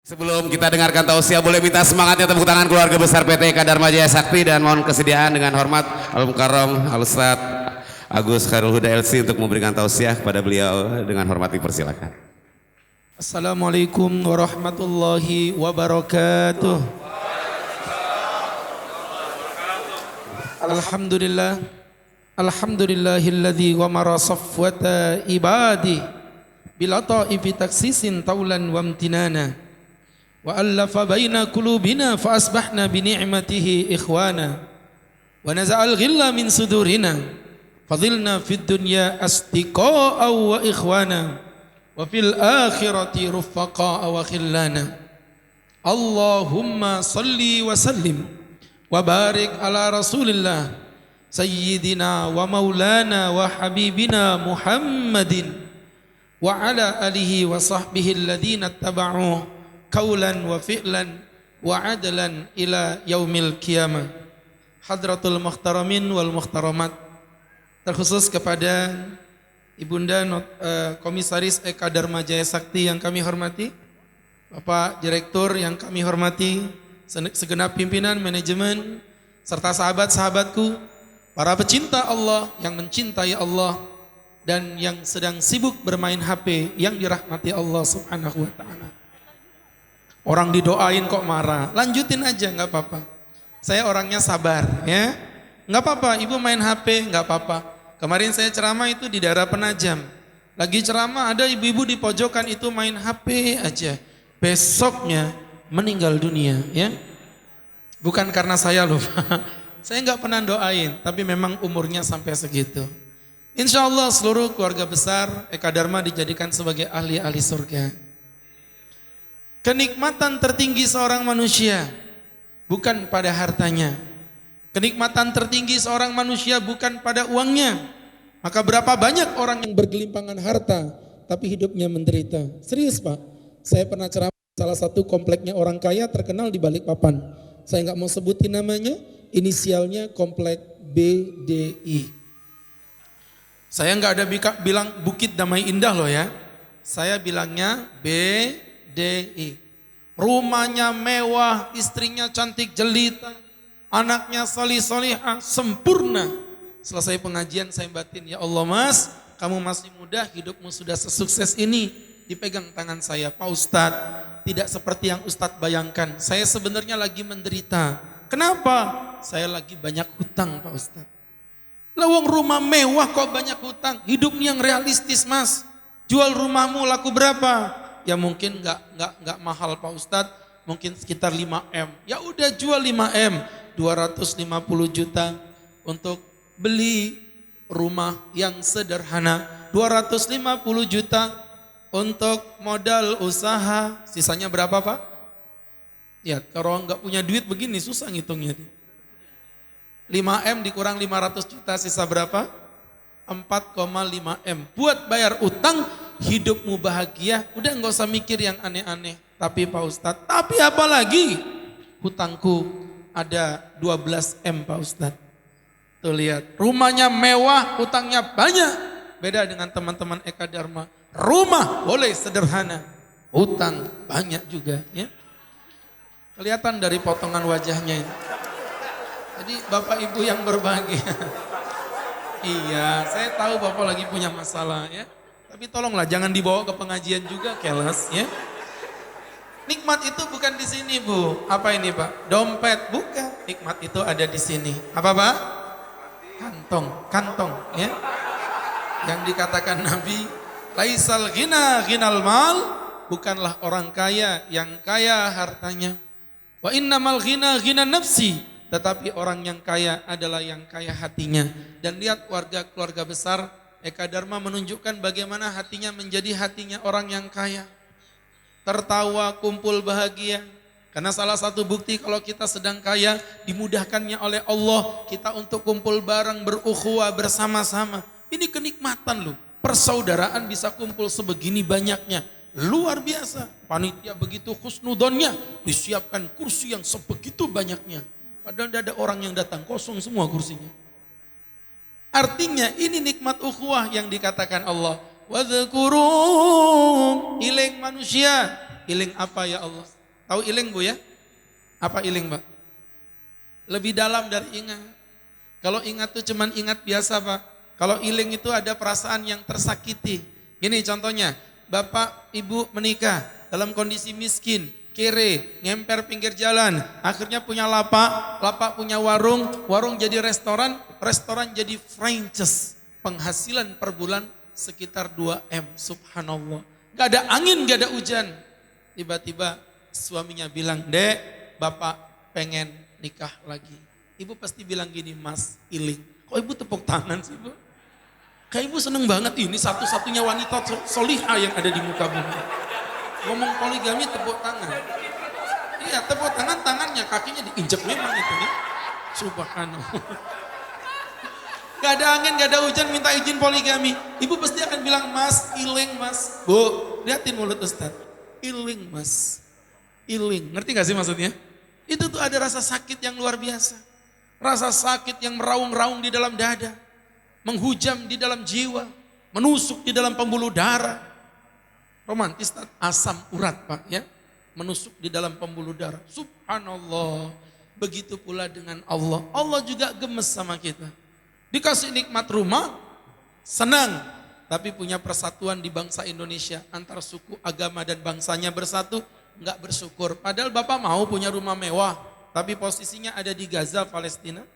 Sebelum kita dengarkan tausiah, boleh minta semangatnya tepuk tangan keluarga besar PT Eka Dharma Jaya Sakti dan mohon kesediaan dengan hormat Al-Mukarram Al-Ustaz Agus Khairul Huda LC untuk memberikan tausiah kepada beliau dengan hormat dipersilakan. Assalamualaikum warahmatullahi wabarakatuh. Alhamdulillah, alhamdulillahilladzi wa marasafwata ibadi bila ta'ifi taksisin taulan wa amtinana wa allafa baina qulubina fa asbahna bi ni'matihi ikhwana wa naza'al ghilla min sudurina fadilna fid dunya asdiqa'a wa ikhwana wa fil akhirati rufaqa'a wa khillana. Allahumma salli wa sallim wa barik ala rasulillah sayyidina wa maulana wa habibina Muhammadin wa ala alihi wa sahbihi alladhina taba'u qawlan wa fi'lan wa adlan ila yaumil qiyamah. Hadratul muhtaramin wal muhtaramat, terkhusus kepada Ibunda Komisaris Eka Dharma Jaya Sakti yang kami hormati, Bapak Direktur yang kami hormati, segenap pimpinan manajemen, serta sahabat-sahabatku, para pecinta Allah yang mencintai Allah dan yang sedang sibuk bermain HP yang dirahmati Allah Subhanahu wa taala. Orang didoain kok marah, lanjutin aja nggak apa-apa. Saya orangnya sabar ya, nggak apa-apa. Ibu main HP nggak apa-apa. Kemarin saya ceramah itu di daerah Penajam, lagi ceramah ada ibu-ibu di pojokan itu main HP aja. Besoknya meninggal dunia ya. Bukan karena saya loh, saya nggak pernah doain, tapi memang umurnya sampai segitu. Insya Allah seluruh keluarga besar Eka Dharma dijadikan sebagai ahli-ahli surga. Kenikmatan tertinggi seorang manusia bukan pada hartanya. Kenikmatan tertinggi seorang manusia bukan pada uangnya. Maka berapa banyak orang yang bergelimpangan harta tapi hidupnya menderita. Serius Pak, saya pernah ceramah salah satu kompleknya orang kaya terkenal di Balikpapan. Saya nggak mau sebutin namanya, inisialnya komplek BDI. Saya nggak ada bilang Bukit Damai Indah loh ya. Saya bilangnya BDI. Rumahnya mewah, istrinya cantik jelita, anaknya solih-solihah, sempurna. Selesai pengajian saya batin, ya Allah Mas, kamu masih muda, hidupmu sudah sesukses ini. Dipegang tangan saya, Pak Ustadz, tidak seperti yang Ustadz bayangkan. Saya sebenarnya lagi menderita. Kenapa? Saya lagi banyak hutang Pak Ustadz. Lawang rumah mewah kok banyak hutang. Hidupnya yang realistis Mas. Jual rumahmu laku berapa? Ya mungkin nggak mahal Pak Ustadz, mungkin sekitar 5M. Ya udah jual 5M, 250 juta untuk beli rumah yang sederhana. 250 juta untuk modal usaha. Sisanya berapa Pak? Ya kalau nggak punya duit begini susah ngitungnya. 5M dikurang 500 juta sisa berapa? 4,5M. Buat bayar utang, hidupmu bahagia, udah nggak usah mikir yang aneh-aneh. Tapi Pak Ustadz, tapi apa lagi? Hutangku ada 12M Pak Ustadz. Tuh lihat, rumahnya mewah, hutangnya banyak. Beda dengan teman-teman Eka Dharma. Rumah boleh sederhana, hutang banyak juga. Ya. Kelihatan dari potongan wajahnya ini. Jadi Bapak Ibu yang berbahagia. Iya, saya tahu Bapak lagi punya masalah ya. Tapi tolonglah jangan dibawa ke pengajian juga keles ya. Nikmat itu bukan di sini Bu. Apa ini Pak? Dompet? Bukan. Nikmat itu ada di sini. Apa Pak? Kantong ya. Yang dikatakan Nabi, laisal ghina ghinal mal, bukanlah orang kaya yang kaya hartanya. Wa innamal ghina ghina nafsi, tetapi orang yang kaya adalah yang kaya hatinya. Dan lihat keluarga besar Eka Dharma menunjukkan bagaimana hatinya menjadi hatinya orang yang kaya. Tertawa, kumpul bahagia. Karena salah satu bukti kalau kita sedang kaya, dimudahkannya oleh Allah kita untuk kumpul bareng, berukhuwah bersama-sama. Ini kenikmatan loh. Persaudaraan bisa kumpul sebegini banyaknya. Luar biasa. Panitia begitu husnudonnya, disiapkan kursi yang sebegitu banyaknya. Padahal tidak ada orang yang datang, kosong semua kursinya. Artinya ini nikmat ukhuwah yang dikatakan Allah. Wadhkuru ilaik manusia Iling apa ya Allah? Tahu iling Bu ya? Apa iling Pak? Lebih dalam dari ingat. Kalau ingat tuh cuman ingat biasa Pak. Kalau iling itu ada perasaan yang tersakiti. Gini contohnya, bapak ibu menikah dalam kondisi miskin, kere, ngemper pinggir jalan, akhirnya punya lapak, lapak punya warung, warung jadi restoran, restoran jadi franchise. Penghasilan per bulan sekitar 2 M, subhanallah. Gak ada angin, gak ada hujan. Tiba-tiba suaminya bilang, "Dek, bapak pengen nikah lagi." Ibu pasti bilang gini, "Mas, iling." Kok ibu tepuk tangan sih Bu? Kayak ibu seneng banget, ini satu-satunya wanita solihah yang ada di muka bumi. Ngomong poligami tepuk tangan. Iya tepuk tangan, tangannya, kakinya diinjek memang itu nih. Subhanallah. Gak ada angin, gak ada hujan, minta izin poligami. Ibu pasti akan bilang, "Mas, iling Mas." Bu, liatin mulut Ustaz. Iling Mas, iling. Ngerti gak sih maksudnya? Itu tuh ada rasa sakit yang luar biasa. Rasa sakit yang meraung-raung di dalam dada. Menghujam di dalam jiwa. Menusuk di dalam pembuluh darah. Romantis, asam urat Pak ya. Menusuk di dalam pembuluh darah. Subhanallah. Begitu pula dengan Allah. Allah juga gemes sama kita. Dikasih nikmat rumah, senang. Tapi punya persatuan di bangsa Indonesia. Antar suku, agama dan bangsanya bersatu. Enggak bersyukur. Padahal Bapak mau punya rumah mewah. Tapi posisinya ada di Gaza, Palestina.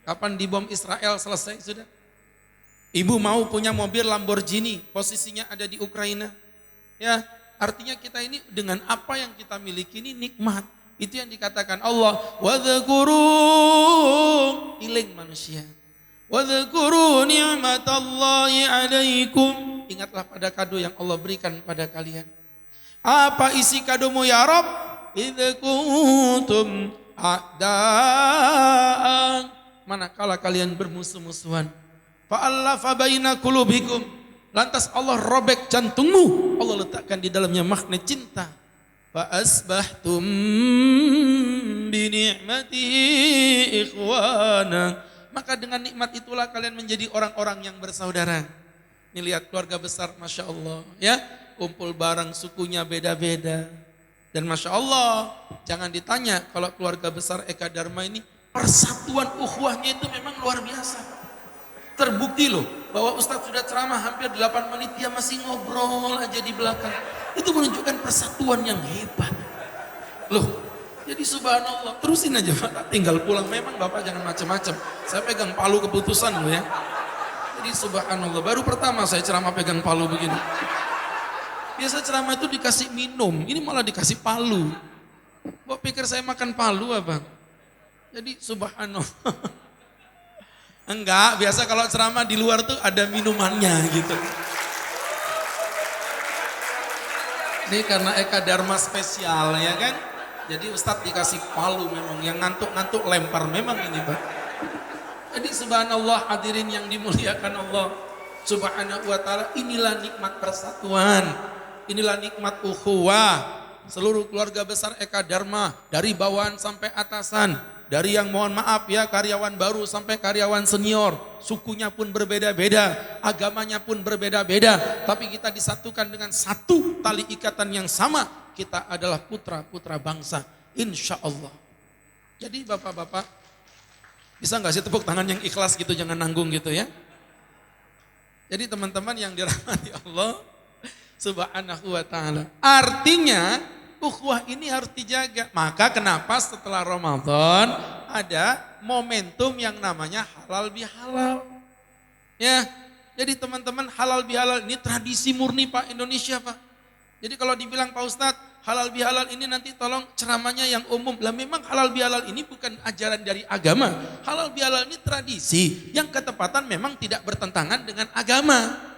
Kapan dibom Israel selesai sudah. Ibu mau punya mobil Lamborghini. Posisinya ada di Ukraina. Ya, artinya kita ini dengan apa yang kita miliki ini nikmat. Itu yang dikatakan Allah. Wadhkuru, iling manusia. Wadhkuru ni'matallahi alaikum. Ingatlah pada kado yang Allah berikan pada kalian. Apa isi kadomu ya Rabb? Idza kuntum a'da'an. Manakala kalian bermusuh-musuhan. Fa'allafa baina qulubikum. Lantas Allah robek jantungmu. Allah letakkan di dalamnya magnet cinta. Fa'asbahtum bi ni'matihi ikhwana. Maka dengan nikmat itulah kalian menjadi orang-orang yang bersaudara. Ini lihat keluarga besar, Masya Allah. Ya, kumpul bareng, sukunya beda-beda. Dan Masya Allah, jangan ditanya kalau keluarga besar Eka Dharma ini, persatuan ukhuwahnya itu memang luar biasa. Terbukti loh, bahwa Ustadz sudah ceramah hampir 8 menit, dia masih ngobrol aja di belakang. Itu menunjukkan persatuan yang hebat. Loh, jadi subhanallah, terusin aja Pak, tinggal pulang. Memang Bapak jangan macam-macam. Saya pegang palu keputusan loh ya. Jadi subhanallah, baru pertama saya ceramah pegang palu begini. Biasa ceramah itu dikasih minum, ini malah dikasih palu. Bapak pikir saya makan palu apa? Jadi subhanallah. Enggak, biasa kalau ceramah di luar tuh ada minumannya gitu. Ini karena Eka Dharma spesial ya kan. Jadi Ustadz dikasih palu memang, yang ngantuk-ngantuk lempar memang ini Pak. Jadi subhanallah hadirin yang dimuliakan Allah subhanahu wa ta'ala, inilah nikmat persatuan. Inilah nikmat ukhuwah. Seluruh keluarga besar Eka Dharma, dari bawahan sampai atasan, dari yang mohon maaf ya karyawan baru sampai karyawan senior, sukunya pun berbeda-beda, agamanya pun berbeda-beda, tapi kita disatukan dengan satu tali ikatan yang sama, kita adalah putra-putra bangsa, insya Allah. Jadi bapak-bapak, bisa nggak sih tepuk tangan yang ikhlas gitu, jangan nanggung gitu ya. Jadi teman-teman yang dirahmati Allah subhanahu wa ta'ala. Artinya ukhuwah ini harus dijaga. Maka kenapa setelah Ramadan ada momentum yang namanya halal bihalal. Ya, jadi teman-teman halal bihalal ini tradisi murni Pak Indonesia Pak. Jadi kalau dibilang Pak Ustadz halal bihalal ini nanti tolong ceramahnya yang umum. Lah memang halal bihalal ini bukan ajaran dari agama. Halal bihalal ini tradisi yang ketepatan memang tidak bertentangan dengan agama.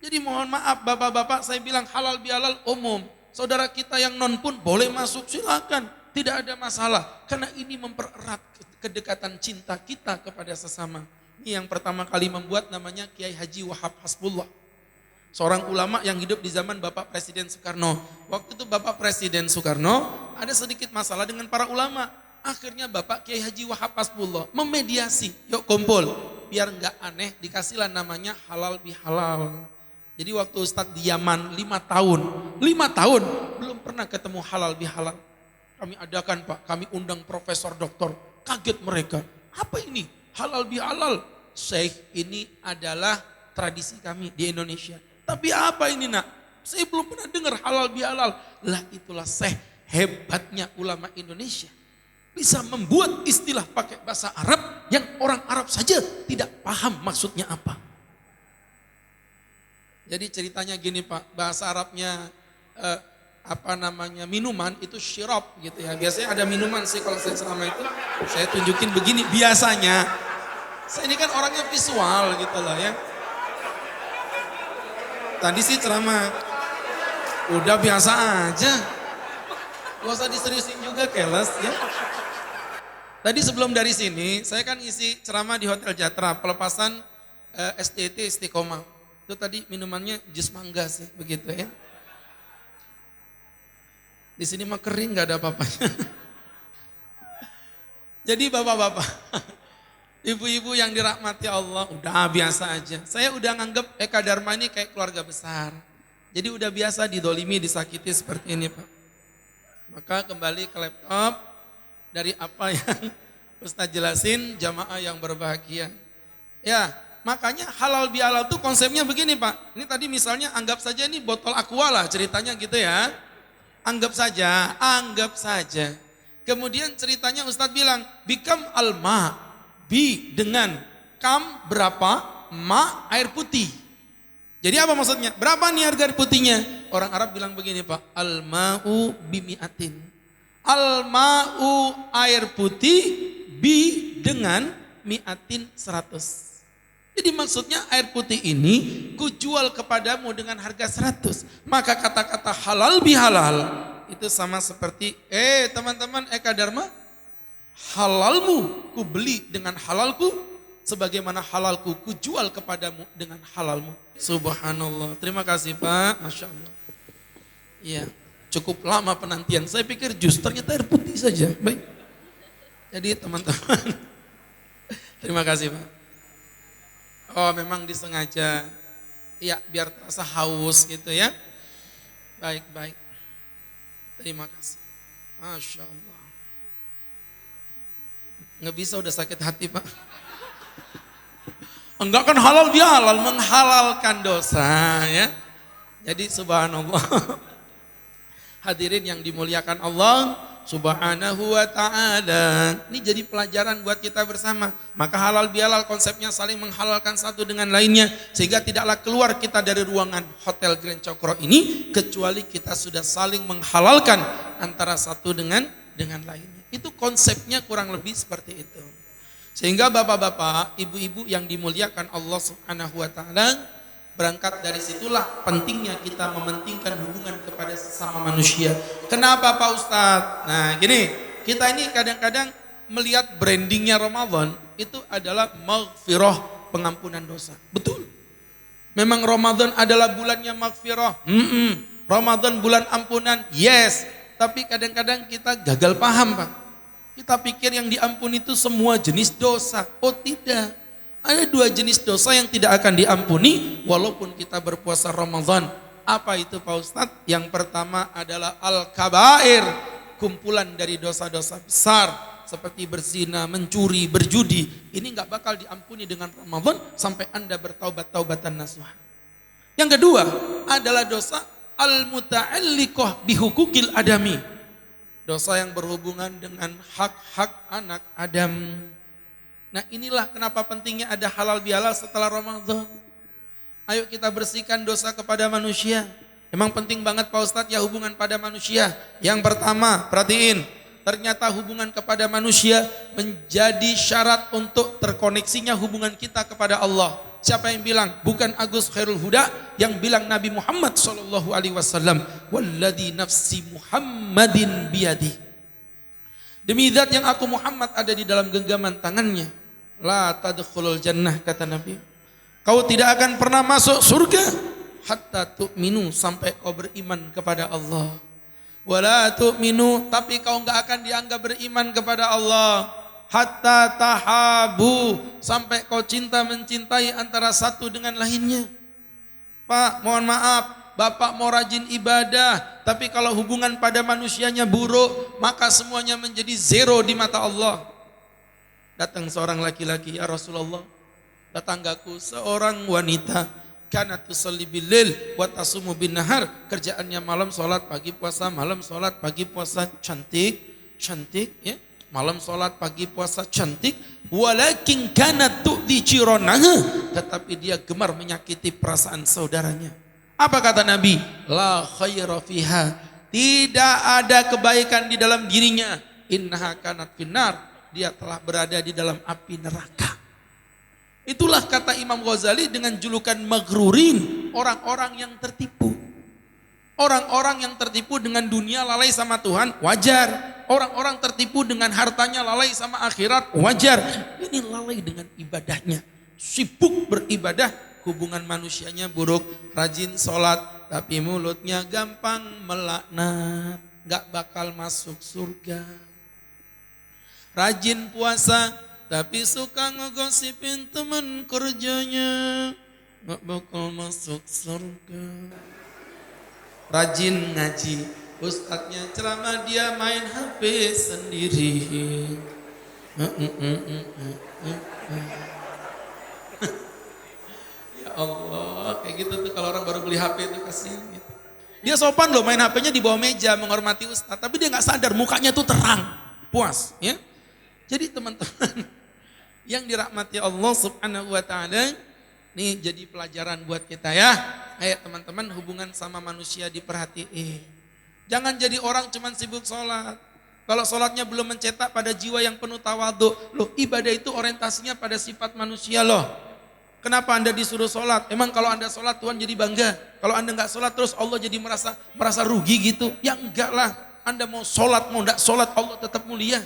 Jadi mohon maaf bapak-bapak, saya bilang halal bihalal umum. Saudara kita yang non pun boleh masuk, silakan. Tidak ada masalah. Karena ini mempererat kedekatan cinta kita kepada sesama. Ini yang pertama kali membuat namanya Kiai Haji Wahab Hasbullah. Seorang ulama yang hidup di zaman Bapak Presiden Soekarno. Waktu itu Bapak Presiden Soekarno ada sedikit masalah dengan para ulama. Akhirnya Bapak Kiai Haji Wahab Hasbullah memediasi. Yuk kumpul, biar enggak aneh dikasihlah namanya halal bihalal. Jadi waktu Ustadz di Yaman 5 tahun belum pernah ketemu halal bihalal. Kami adakan Pak, kami undang profesor doktor, kaget mereka. Apa ini halal bihalal? Syekh, ini adalah tradisi kami di Indonesia. Tapi apa ini nak? Saya belum pernah dengar halal bihalal. Lah itulah Syekh, hebatnya ulama Indonesia. Bisa membuat istilah pakai bahasa Arab yang orang Arab saja tidak paham maksudnya apa. Jadi ceritanya gini Pak, bahasa Arabnya minuman itu syirab gitu ya. Biasanya ada minuman sih kalau saya selama itu. Saya tunjukin begini biasanya. Saya ini kan orangnya visual gitu loh ya. Tadi sih ceramah, udah biasa aja. Gak usah diseriusin juga keles ya. Tadi sebelum dari sini, saya kan isi ceramah di Hotel Jatra, pelepasan STT Istiqomah. Itu tadi minumannya jus mangga sih, begitu ya. Di sini mah kering, gak ada apa-apanya. Jadi bapak-bapak, ibu-ibu yang dirahmati Allah, udah biasa aja. Saya udah nganggep Eka Dharma ini kayak keluarga besar. Jadi udah biasa didolimi, disakiti seperti ini Pak. Maka kembali ke laptop, dari apa yang Ustaz jelasin, jamaah yang berbahagia. Ya, makanya halal bihalal itu konsepnya begini Pak. Ini tadi misalnya anggap saja ini botol aqua lah ceritanya gitu ya. Anggap saja. Kemudian ceritanya Ustadz bilang, bikam alma, bi dengan kam berapa, ma air putih. Jadi apa maksudnya? Berapa nih harga air putihnya? Orang Arab bilang begini Pak, alma'u bimi'atin. Alma'u air putih, bi dengan mi'atin 100. Jadi maksudnya air putih ini kujual kepadamu dengan harga 100. Maka kata-kata halal bihalal itu sama seperti teman-teman Eka Dharma, halalmu ku beli dengan halalku, sebagaimana halalku kujual kepadamu dengan halalmu. Subhanallah. Terima kasih Pak. Masya Allah. Iya, cukup lama penantian. Saya pikir jus, ternyata air putih saja. Baik. Jadi teman-teman, terima kasih Pak. Oh memang disengaja, ya biar terasa haus gitu ya. Baik. Terima kasih. Masya Allah. Nggak bisa udah sakit hati Pak. Enggak kan halal bihalal, menghalalkan dosa ya. Jadi subhanallah. Hadirin yang dimuliakan Allah Subhanahu wa ta'ala. Ini jadi pelajaran buat kita bersama. Maka halal bihalal konsepnya saling menghalalkan satu dengan lainnya. Sehingga tidaklah keluar kita dari ruangan Hotel Grand Cokro ini kecuali kita sudah saling menghalalkan antara satu dengan lainnya. Itu konsepnya kurang lebih seperti itu. Sehingga bapak-bapak, ibu-ibu yang dimuliakan Allah Subhanahu wa ta'ala, berangkat dari situlah pentingnya kita mementingkan hubungan kepada sesama manusia. Kenapa Pak Ustadz? Nah gini, kita ini kadang-kadang melihat brandingnya Ramadan itu adalah maghfirah, pengampunan dosa. Betul. Memang Ramadan adalah bulannya maghfirah. Ramadan bulan ampunan. Yes. Tapi kadang-kadang kita gagal paham Pak. Kita pikir yang diampuni itu semua jenis dosa. Oh tidak. Ada 2 jenis dosa yang tidak akan diampuni walaupun kita berpuasa Ramadan. Apa itu Pak Ustadz? Yang pertama adalah al-kabair, kumpulan dari dosa-dosa besar seperti berzina, mencuri, berjudi. Ini nggak bakal diampuni dengan Ramadan sampai Anda bertaubat-taubatan nasuha. Yang kedua adalah dosa al-muta'alliqah bihukukil adami. Dosa yang berhubungan dengan hak-hak anak Adam. Nah inilah kenapa pentingnya ada halal bihalal setelah Ramadan. Ayo kita bersihkan dosa kepada manusia. Memang penting banget Pak Ustadz ya hubungan pada manusia. Yang pertama perhatiin, ternyata hubungan kepada manusia menjadi syarat untuk terkoneksinya hubungan kita kepada Allah. Siapa yang bilang? Bukan Agus Khairul Huda, yang bilang Nabi Muhammad SAW. Walladhi nafsi Muhammadin biyadi. Demi zat yang aku Muhammad ada di dalam genggaman tangannya. La tadkhulul jannah kata Nabi. Kau tidak akan pernah masuk surga hatta tu'minu, sampai kau beriman kepada Allah. Wala tu'minu, tapi kau enggak akan dianggap beriman kepada Allah hatta tahabu, sampai kau cinta mencintai antara satu dengan lainnya. Pak, mohon maaf, Bapak mau rajin ibadah, tapi kalau hubungan pada manusianya buruk, maka semuanya menjadi zero di mata Allah. Datang seorang laki-laki, ya Rasulullah, tetanggaku seorang wanita, kanat tusalli bil-lail wa tasumu bin nahar, kerjaannya malam sholat, pagi puasa, malam sholat, pagi puasa, cantik ya. Malam sholat, pagi puasa, cantik. Walakin kanat tu'di jiranaha, tetapi dia gemar menyakiti perasaan saudaranya. Apa kata Nabi? La khaira fiha, tidak ada kebaikan di dalam dirinya. Innaha kanat finnar, dia telah berada di dalam api neraka. Itulah kata Imam Ghazali dengan julukan maghrurin, orang-orang yang tertipu. Orang-orang yang tertipu dengan dunia lalai sama Tuhan, wajar. Orang-orang tertipu dengan hartanya lalai sama akhirat, wajar. Ini lalai dengan ibadahnya, sibuk beribadah, hubungan manusianya buruk, rajin sholat, tapi mulutnya gampang melaknat, gak bakal masuk surga. Rajin puasa, tapi suka ngegosipin teman kerjanya, gak bakal masuk surga. Rajin ngaji, ustadznya ceramah, dia main HP sendiri. Ya Allah, kayak gitu tuh kalau orang baru beli HP itu kasihan gitu. Dia sopan loh, main HP-nya di bawah meja menghormati ustadz, tapi dia nggak sadar mukanya tuh terang, puas ya. Jadi teman-teman yang dirahmati Allah Subhanahu wa taala, nih jadi pelajaran buat kita ya. Ayo teman-teman, hubungan sama manusia diperhatiin. Jangan jadi orang cuman sibuk sholat. Kalau sholatnya belum mencetak pada jiwa yang penuh tawadhu. Loh, ibadah itu orientasinya pada sifat manusia loh. Kenapa Anda disuruh sholat? Emang kalau Anda sholat Tuhan jadi bangga? Kalau Anda nggak sholat terus Allah jadi merasa rugi gitu? Ya enggak lah. Anda mau sholat, mau enggak sholat, Allah tetap mulia.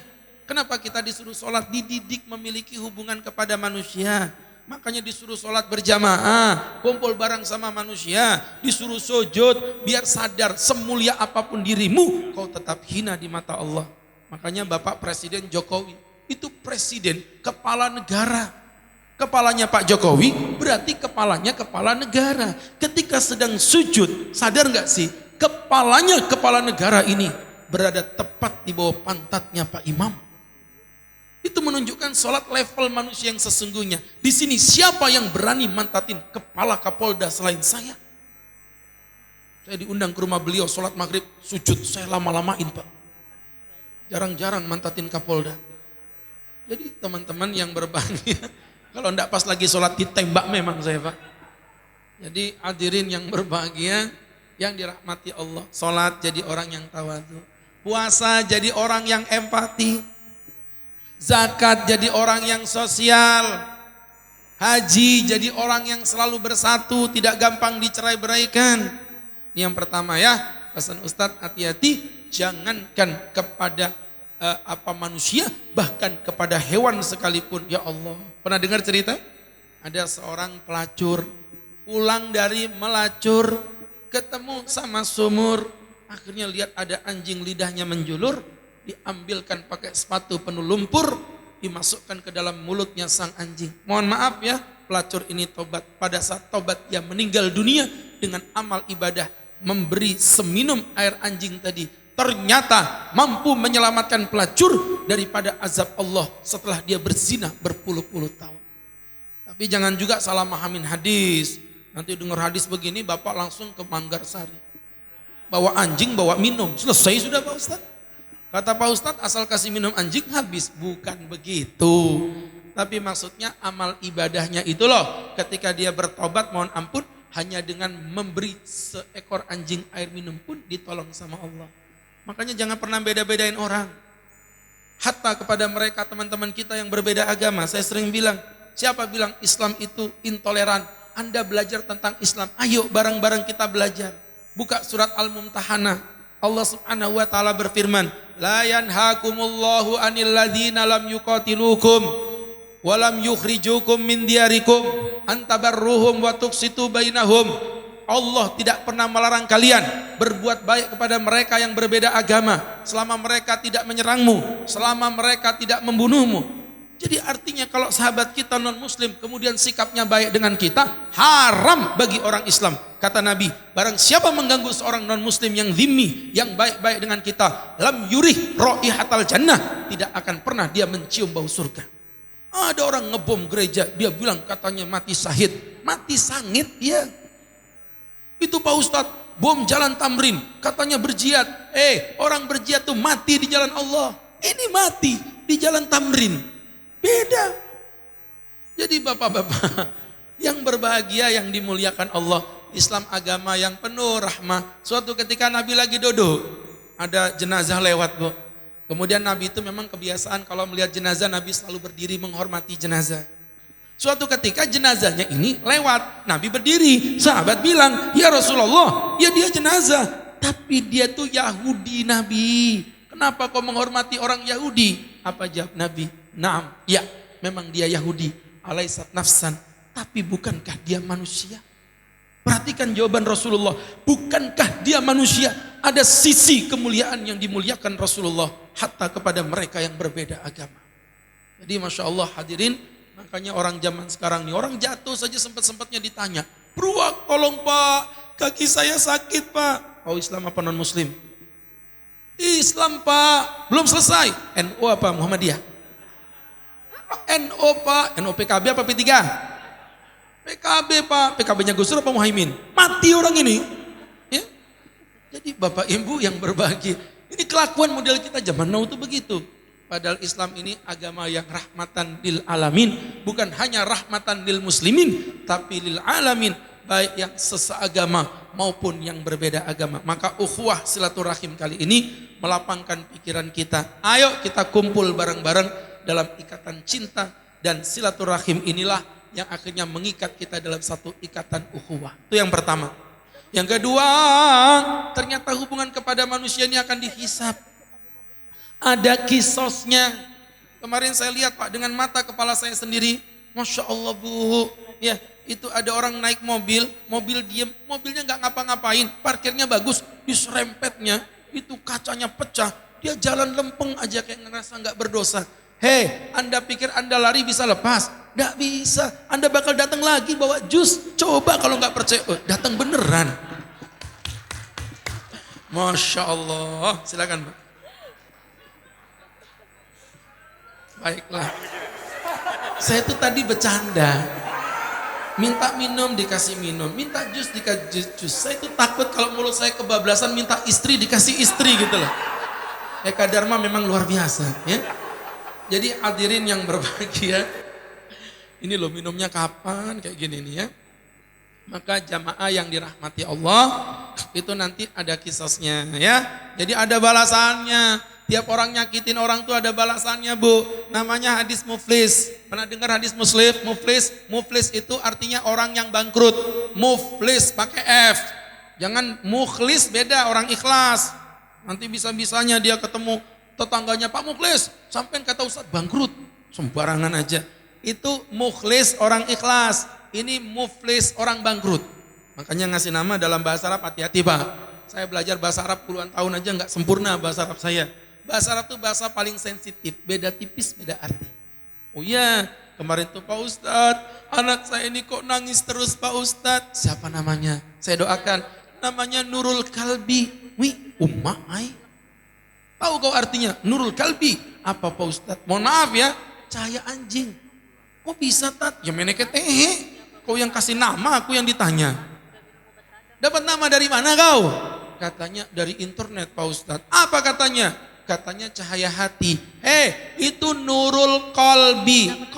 Kenapa kita disuruh sholat? Dididik memiliki hubungan kepada manusia. Makanya disuruh sholat berjamaah, kumpul bareng sama manusia, disuruh sujud, biar sadar semulia apapun dirimu, kau tetap hina di mata Allah. Makanya Bapak Presiden Jokowi, itu presiden, kepala negara. Kepalanya Pak Jokowi berarti kepalanya kepala negara. Ketika sedang sujud, sadar gak sih, kepalanya kepala negara ini berada tepat di bawah pantatnya Pak Imam. Itu menunjukkan sholat level manusia yang sesungguhnya. Di sini siapa yang berani mantatin kepala Kapolda selain saya? Saya diundang ke rumah beliau sholat maghrib, sujud, saya lama-lamain Pak. Jarang-jarang mantatin Kapolda. Jadi teman-teman yang berbahagia, kalau enggak pas lagi sholat ditembak memang saya Pak. Jadi hadirin yang berbahagia, yang dirahmati Allah, sholat jadi orang yang tawadhu, puasa jadi orang yang empati, zakat jadi orang yang sosial, haji jadi orang yang selalu bersatu, tidak gampang dicerai-beraikan. Ini yang pertama ya, pesan Ustadz, hati-hati, jangankan kepada manusia, bahkan kepada hewan sekalipun. Ya Allah, pernah dengar cerita? Ada seorang pelacur, pulang dari melacur, ketemu sama sumur, akhirnya lihat ada anjing lidahnya menjulur, diambilkan pakai sepatu penuh lumpur, dimasukkan ke dalam mulutnya sang anjing. Mohon maaf ya, pelacur ini tobat. Pada saat tobat dia meninggal dunia dengan amal ibadah memberi seminum air anjing tadi. Ternyata mampu menyelamatkan pelacur daripada azab Allah setelah dia berzina berpuluh-puluh tahun. Tapi jangan juga salah mahamin hadis. Nanti dengar hadis begini Bapak langsung ke Manggarsari. Bawa anjing, bawa minum. Selesai sudah Pak Ustadz. Kata Pak Ustadz, asal kasih minum anjing habis. Bukan begitu. Tapi maksudnya amal ibadahnya itu loh. Ketika dia bertobat mohon ampun, hanya dengan memberi seekor anjing air minum pun ditolong sama Allah. Makanya jangan pernah beda-bedain orang. Hatta kepada mereka teman-teman kita yang berbeda agama. Saya sering bilang, siapa bilang Islam itu intoleran? Anda belajar tentang Islam. Ayo bareng-bareng kita belajar. Buka surat Al-Mumtahanah. Allah Subhanahu wa taala berfirman, la yanhakumullahu 'anil ladzina lam yuqatilukum wa lam yukhrijukum min diyarikum an tabarruhum wa tuqsitu bainahum. Allah tidak pernah melarang kalian berbuat baik kepada mereka yang berbeda agama selama mereka tidak menyerangmu, selama mereka tidak membunuhmu. Jadi artinya kalau sahabat kita non muslim kemudian sikapnya baik dengan kita, haram bagi orang Islam. Kata Nabi, barang siapa mengganggu seorang non muslim yang zimmi, yang baik-baik dengan kita, lam yurih raihatal jannah, tidak akan pernah dia mencium bau surga. Ada orang ngebom gereja, dia bilang katanya mati syahid. Mati sangit dia. Itu Pak Ustadz, bom jalan Tamrin, katanya berjihad. Orang berjihad tuh mati di jalan Allah. Ini mati di jalan Tamrin. Beda. Jadi bapak-bapak yang berbahagia, yang dimuliakan Allah, Islam agama yang penuh rahmah. Suatu ketika Nabi lagi duduk, ada jenazah lewat, Bu. Kemudian Nabi itu memang kebiasaan kalau melihat jenazah, Nabi selalu berdiri menghormati jenazah. Suatu ketika jenazahnya ini lewat, Nabi berdiri. Sahabat bilang, ya Rasulullah, ya dia jenazah. Tapi dia tuh Yahudi, Nabi. Kenapa kau menghormati orang Yahudi? Apa jawab Nabi? Naam, ya memang dia Yahudi. Alaisat nafsan, tapi bukankah dia manusia? Perhatikan jawaban Rasulullah. Bukankah dia manusia? Ada sisi kemuliaan yang dimuliakan Rasulullah hatta kepada mereka yang berbeda agama. Jadi Masya Allah hadirin, makanya orang zaman sekarang nih, orang jatuh saja sempat-sempatnya ditanya, "Beruak, tolong Pak, kaki saya sakit Pak." Oh, Islam apa non muslim? Islam Pak, belum selesai. NU apa Muhammadiyah? NU Pak, NU PKB apa P3? PKB Pak, PKB-nya Gus Dur apa Muhaimin? Mati orang ini. Ya. Jadi Bapak Ibu yang berbahagia, ini kelakuan model kita zaman now itu begitu. Padahal Islam ini agama yang rahmatan lil alamin, bukan hanya rahmatan lil muslimin, tapi lil alamin, baik yang seseagama maupun yang berbeda agama. Maka ukhuwah silaturahim kali ini melapangkan pikiran kita. Ayo kita kumpul bareng-bareng dalam ikatan cinta, dan silaturahim inilah yang akhirnya mengikat kita dalam satu ikatan ukhuwah. Itu yang pertama. Yang kedua, ternyata hubungan kepada manusia ini akan dihisab. Ada kisosnya. Kemarin saya lihat Pak dengan mata kepala saya sendiri. Masya Allah Bu. Ya, itu ada orang naik mobil diem, mobilnya nggak ngapa-ngapain, parkirnya bagus, diserempetnya, itu kacanya pecah, dia jalan lempeng aja kayak ngerasa nggak berdosa. Hei, Anda pikir Anda lari bisa lepas? Nggak bisa. Anda bakal datang lagi bawa jus. Coba kalau nggak percaya, datang beneran. Masya Allah. Silakan Pak. Baiklah. Saya tuh tadi bercanda. Minta minum dikasih minum, minta jus dikasih jus. Saya tuh takut kalau mulut saya kebablasan minta istri dikasih istri gitu loh. Eka Dharma memang luar biasa ya. Jadi hadirin yang berbahagia, ini loh minumnya kapan kayak gini nih ya. Maka jamaah yang dirahmati Allah itu nanti ada kisosnya ya. Jadi ada balasannya. Tiap orang nyakitin orang tuh ada balasannya Bu. Namanya hadis muflis. Pernah dengar hadis muflis? Muflis itu artinya orang yang bangkrut. Muflis pakai F. Jangan mukhlis, beda orang ikhlas. Nanti bisa-bisanya dia ketemu tetangganya Pak Mukhlis, sampai kata Ustaz bangkrut, sembarangan aja. Itu mukhlis orang ikhlas, ini muflis orang bangkrut. Makanya ngasih nama dalam bahasa Arab hati-hati Pak. Saya belajar bahasa Arab puluhan tahun aja nggak sempurna bahasa Arab saya. Bahasa Arab itu bahasa paling sensitif, beda tipis, beda arti. Oh iya, kemarin tuh Pak Ustadz, anak saya ini kok nangis terus Pak Ustadz. Siapa namanya? Saya doakan, namanya Nurul Kalbi. Wih, ai. Tahu kau artinya? Nurul Kalbi. Apa Pak Ustadz? Mohon maaf ya, cahaya anjing. Kok bisa Tat? Ya meneke tehe. Kau yang kasih nama, aku yang ditanya. Dapat nama dari mana kau? Katanya dari internet Pak Ustadz. Apa katanya? Katanya cahaya hati. Itu Nurul Kolbi.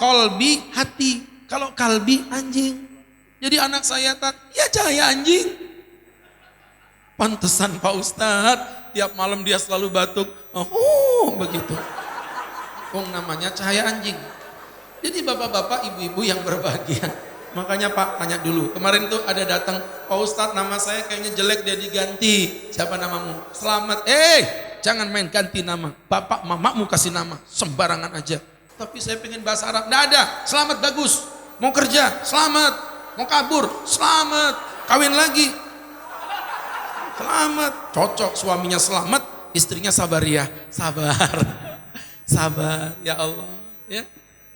Kolbi hati. Kalau kalbi anjing. Jadi anak saya Tat, ya cahaya anjing. Pantesan Pak Ustadz, tiap malam dia selalu batuk. Oh begitu. Oh namanya cahaya anjing. Jadi bapak-bapak, ibu-ibu yang berbahagia. Makanya Pak tanya dulu. Kemarin tuh ada datang, Pak Ustadz nama saya kayaknya jelek dia diganti. Siapa namamu? Selamat. Jangan main ganti nama. Bapak mamamu kasih nama. Sembarangan aja. Tapi saya pengen bahasa Arab. Nggak ada. Selamat bagus. Mau kerja. Selamat. Mau kabur. Selamat. Kawin lagi. Selamat. Cocok suaminya selamat. Istrinya sabar ya. Sabar. Sabar. Ya Allah. Ya.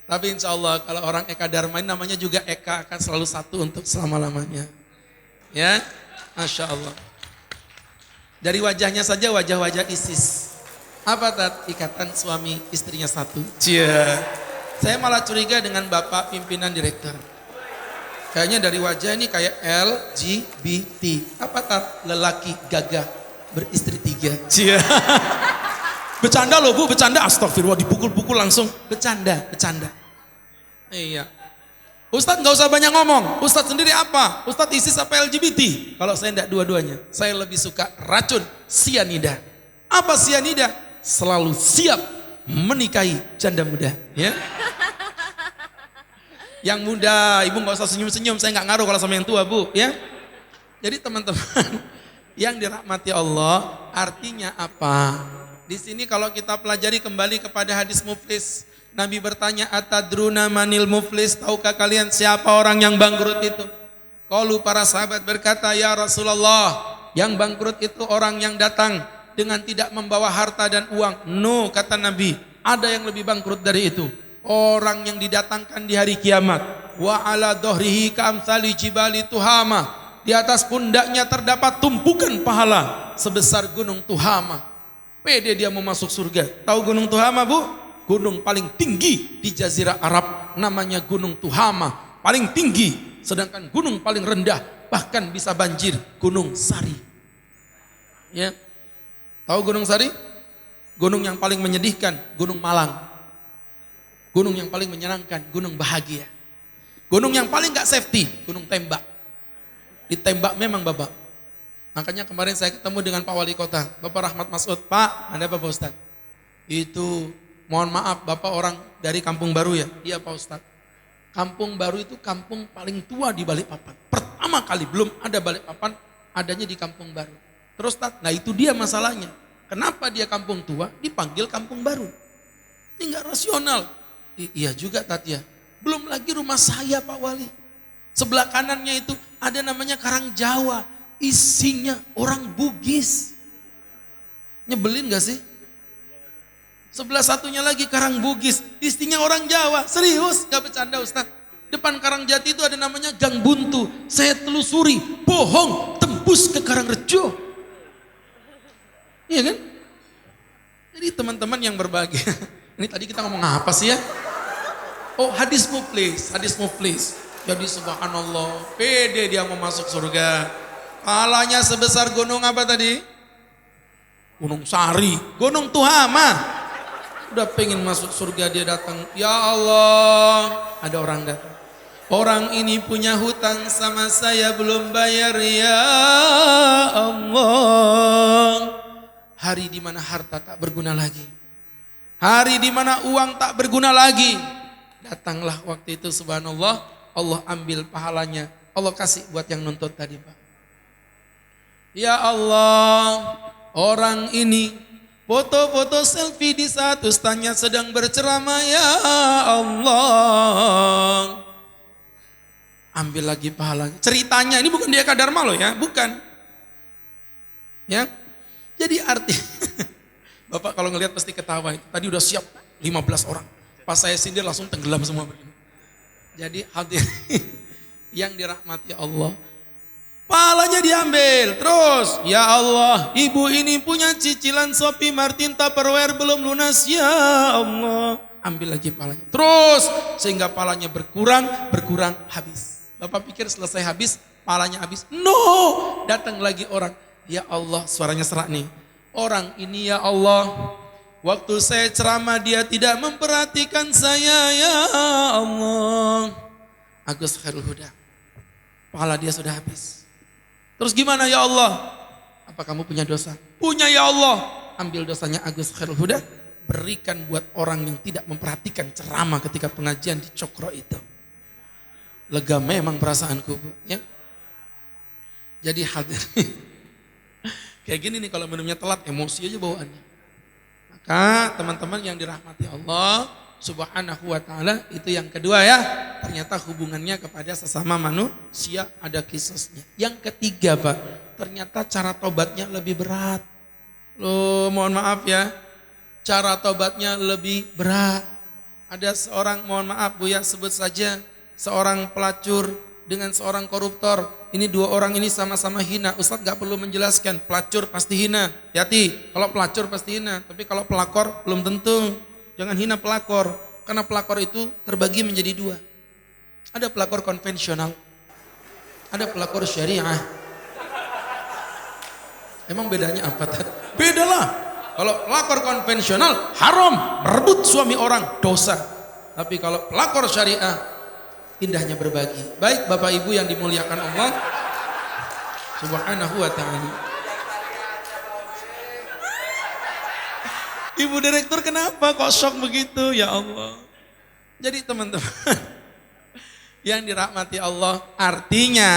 Tapi insya Allah kalau orang Eka Dharma ini namanya juga Eka akan selalu satu untuk selama-lamanya. Ya, Masya Allah. Dari wajahnya saja wajah-wajah ISIS. Apa Tat? Ikatan suami istrinya satu. Cia. Saya malah curiga dengan Bapak pimpinan direktur. Kayaknya dari wajah ini kayak LGBT. Apa Tat? Lelaki gagah beristri 3. Cia. Bercanda loh Bu, bercanda. Astagfirullah, dipukul-pukul langsung. Bercanda. Iya. Ustadz gak usah banyak ngomong. Ustadz sendiri apa? Ustadz ISIS apa LGBT? Kalau saya enggak dua-duanya. Saya lebih suka racun, sianida. Apa sianida? Selalu siap menikahi janda muda. Ya. Yang muda, ibu gak usah senyum-senyum. Saya gak ngaruh kalau sama yang tua Bu. Ya. Jadi teman-teman yang dirahmati Allah, artinya apa? Di sini kalau kita pelajari kembali kepada hadis muflis, Nabi bertanya, atadruna manil muflis, tahukah kalian siapa orang yang bangkrut itu? Qalu, para sahabat berkata, ya Rasulullah, yang bangkrut itu orang yang datang dengan tidak membawa harta dan uang. No, kata Nabi, ada yang lebih bangkrut dari itu. Orang yang didatangkan di hari kiamat. Wa ala dohrihi ka'amthali jibali tuhama. Di atas pundaknya terdapat tumpukan pahala sebesar gunung Tuhama. Pede dia mau masuk surga. Tahu gunung Tuhama Bu? Gunung paling tinggi di Jazirah Arab. Namanya gunung Tuhama. Paling tinggi. Sedangkan gunung paling rendah. Bahkan bisa banjir. Gunung Sari. Ya. Tahu gunung Sari? Gunung yang paling menyedihkan. Gunung Malang. Gunung yang paling menyenangkan. Gunung Bahagia. Gunung yang paling gak safety. Gunung Tembak. Ditembak memang Bapak. Makanya kemarin saya ketemu dengan Pak Wali Kota, Bapak Rahmat Masud. Pak, ada apa Pak Ustadz? Itu, mohon maaf Bapak orang dari Kampung Baru ya? Iya Pak Ustadz. Kampung Baru itu kampung paling tua di Balikpapan. Pertama kali, belum ada Balikpapan, adanya di Kampung Baru. Terus Tat, nah itu dia masalahnya. Kenapa dia kampung tua, dipanggil Kampung Baru? Ini gak rasional. Iya juga Tat ya. Belum lagi rumah saya Pak Wali. Sebelah kanannya itu ada namanya Karang Jawa. Isinya orang Bugis. Nyebelin gak sih? Sebelah satunya lagi Karang Bugis. Isinya orang Jawa. Serius, gak bercanda Ustaz. Depan Karangjati itu ada namanya Gang Buntu. Saya telusuri, bohong, tembus ke Karangrejo. Iya kan? Jadi teman-teman yang berbahagia. Ini tadi kita ngomong apa sih ya? Oh, hadis muflis. Jadi subhanallah, pede dia mau masuk surga. Pahalanya sebesar gunung apa tadi? Gunung Sari, gunung Tuhama. Udah pengen masuk surga dia datang. Ya Allah, ada orang datang. Orang ini punya hutang sama saya belum bayar ya Allah. Hari di mana harta tak berguna lagi. Hari di mana uang tak berguna lagi. Datanglah waktu itu subhanallah, Allah ambil pahalanya. Allah kasih buat yang nuntut tadi Pak. Ya Allah, orang ini foto-foto selfie di saat ustaznya sedang berceramah ya Allah. Ambil lagi pahalanya. Ceritanya ini bukan dia Eka Dharma loh ya, bukan. Ya. Jadi arti Bapak kalau ngelihat pasti ketawa. Tadi udah siap 15 orang. Pas saya sindir langsung tenggelam semua begini. Jadi hadirin yang dirahmati Allah. Pahalanya diambil. Terus, ya Allah, ibu ini punya cicilan Shopee Martin Tupperware belum lunas. Ya Allah, ambil lagi pahalanya. Terus, sehingga pahalanya berkurang, habis. Bapak pikir selesai habis, pahalanya habis. No, datang lagi orang. Ya Allah, suaranya serak nih. Orang ini ya Allah, waktu saya ceramah dia tidak memperhatikan saya ya Allah. Agus Khairul Huda. Pahala dia sudah habis. Terus gimana ya Allah? Apa kamu punya dosa? Punya ya Allah. Ambil dosanya Agus Khairul Huda, berikan buat orang yang tidak memperhatikan ceramah ketika pengajian di Cokro itu. Lega memang perasaanku Bu, ya. Jadi hadirin. Kayak gini nih kalau minumnya telat, emosi aja bawaannya. Maka teman-teman yang dirahmati Allah Subhanahu wa ta'ala, itu yang kedua ya. Ternyata hubungannya kepada sesama manusia ada kisusnya. Yang ketiga Pak, ternyata cara tobatnya lebih berat. Loh mohon maaf ya, cara tobatnya lebih berat. Ada seorang, mohon maaf Bu ya, sebut saja seorang pelacur dengan seorang koruptor. Ini dua orang ini sama-sama hina. Ustadz gak perlu menjelaskan, pelacur pasti hina. Hati, kalau pelacur pasti hina. Tapi kalau pelakor belum tentu. Jangan hina pelakor. Karena pelakor itu terbagi menjadi dua. Ada pelakor konvensional. Ada pelakor syariah. Emang bedanya apa tadi? Bedalah. Kalau pelakor konvensional haram, merebut suami orang, dosa. Tapi kalau pelakor syariah, indahnya berbagi. Baik Bapak Ibu yang dimuliakan Allah Subhanahu wa ta'ala. Ibu Direktur kenapa kok shock begitu? Ya Allah. Jadi teman-teman yang dirahmati Allah, artinya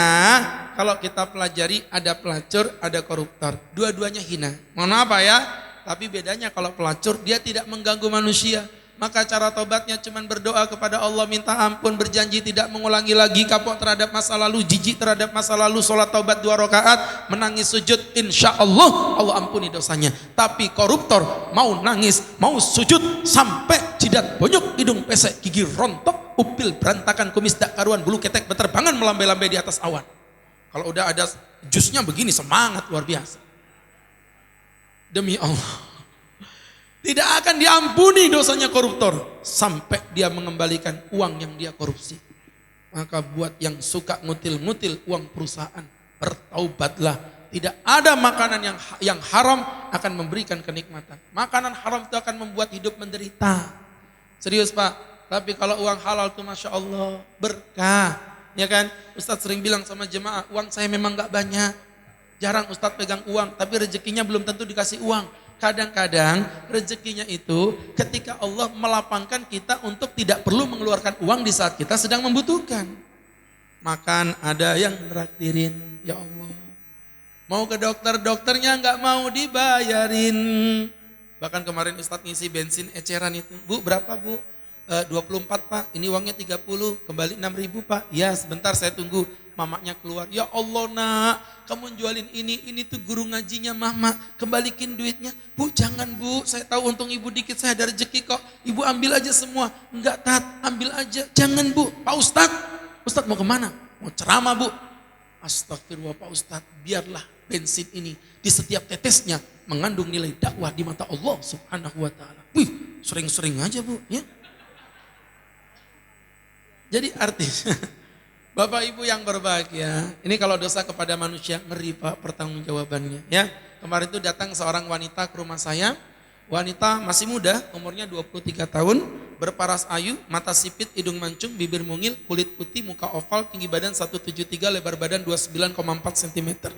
kalau kita pelajari ada pelacur, ada koruptor. Dua-duanya hina. Mohon maaf ya, tapi bedanya kalau pelacur dia tidak mengganggu manusia. Maka cara tobatnya cuma berdoa kepada Allah, minta ampun, berjanji tidak mengulangi lagi, kapok terhadap masa lalu, jijik terhadap masa lalu, sholat taubat 2 rakaat, menangis sujud, insya Allah, Allah ampuni dosanya. Tapi koruptor mau nangis, mau sujud, sampai jidat bonyok, hidung pesek, gigi rontok, upil berantakan, kumis tak karuan, bulu ketek berterbangan melambai-lambai di atas awan. Kalau udah ada jusnya begini, semangat luar biasa. Demi Allah, tidak akan diampuni dosanya koruptor sampai dia mengembalikan uang yang dia korupsi. Maka buat yang suka ngutil-ngutil uang perusahaan, bertaubatlah. Tidak ada makanan yang haram akan memberikan kenikmatan. Makanan haram itu akan membuat hidup menderita. Serius Pak, tapi kalau uang halal itu Masya Allah berkah. Ya kan, Ustadz sering bilang sama jemaah, uang saya memang gak banyak. Jarang Ustadz pegang uang, tapi rezekinya belum tentu dikasih uang. Kadang-kadang rezekinya itu ketika Allah melapangkan kita untuk tidak perlu mengeluarkan uang di saat kita sedang membutuhkan. Makan ada yang neraktirin, ya Allah. Mau ke dokter, dokternya nggak mau dibayarin. Bahkan kemarin Ustadz ngisi bensin eceran itu. Bu berapa Bu? 24 Pak, ini uangnya 30, kembali 6.000 Pak. Ya sebentar saya tunggu. Mamanya keluar, ya Allah nak, kamu jualin ini tuh guru ngajinya mama, kembalikin duitnya. Bu jangan Bu, saya tahu untung ibu dikit, saya ada rezeki kok. Ibu ambil aja semua. Enggak Tat, ambil aja. Jangan Bu, Pak Ustadz. Ustadz mau kemana? Mau ceramah Bu. Astagfirullah Pak Ustadz, biarlah bensin ini di setiap tetesnya mengandung nilai dakwah di mata Allah Subhanahu wa ta'ala. Wih, sering-sering aja Bu ya. Jadi artinya Bapak Ibu yang berbahagia, ini kalau dosa kepada manusia ngeri Pak pertanggungjawabannya ya. Kemarin itu datang seorang wanita ke rumah saya, wanita masih muda, umurnya 23 tahun, berparas ayu, mata sipit, hidung mancung, bibir mungil, kulit putih, muka oval, tinggi badan 173, lebar badan 29,4 cm.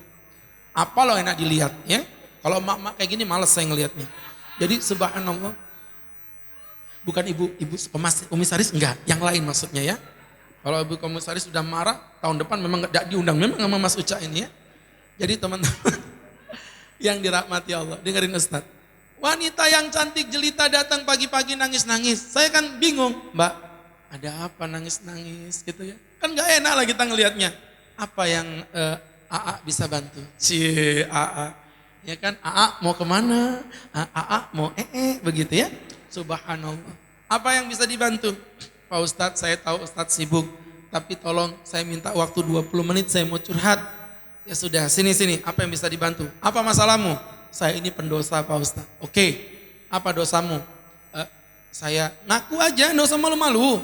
Apa loh enak dilihat ya? Kalau emak-emak kayak gini males saya ngelihatnya. Jadi subhanallah, bukan ibu komisaris enggak, yang lain maksudnya ya. Kalau Ibu Komisaris sudah marah, tahun depan memang tidak diundang, memang sama Mas Uca ini ya. Jadi teman-teman yang dirahmati Allah, dengerin Ustadz. Wanita yang cantik jelita datang pagi-pagi nangis-nangis. Saya kan bingung, Mbak, ada apa nangis-nangis gitu ya. Kan gak enak lah kita ngelihatnya. Apa yang AA bisa bantu? Cie AA. Ya kan, AA mau kemana? AA mau begitu ya. Subhanallah. Apa yang bisa dibantu? Pak Ustadz, saya tahu Ustadz sibuk, tapi tolong saya minta waktu 20 menit, saya mau curhat. Ya sudah, sini, apa yang bisa dibantu? Apa masalahmu? Saya ini pendosa Pak Ustadz. Oke, apa dosamu? Saya ngaku aja, nggak usah malu-malu.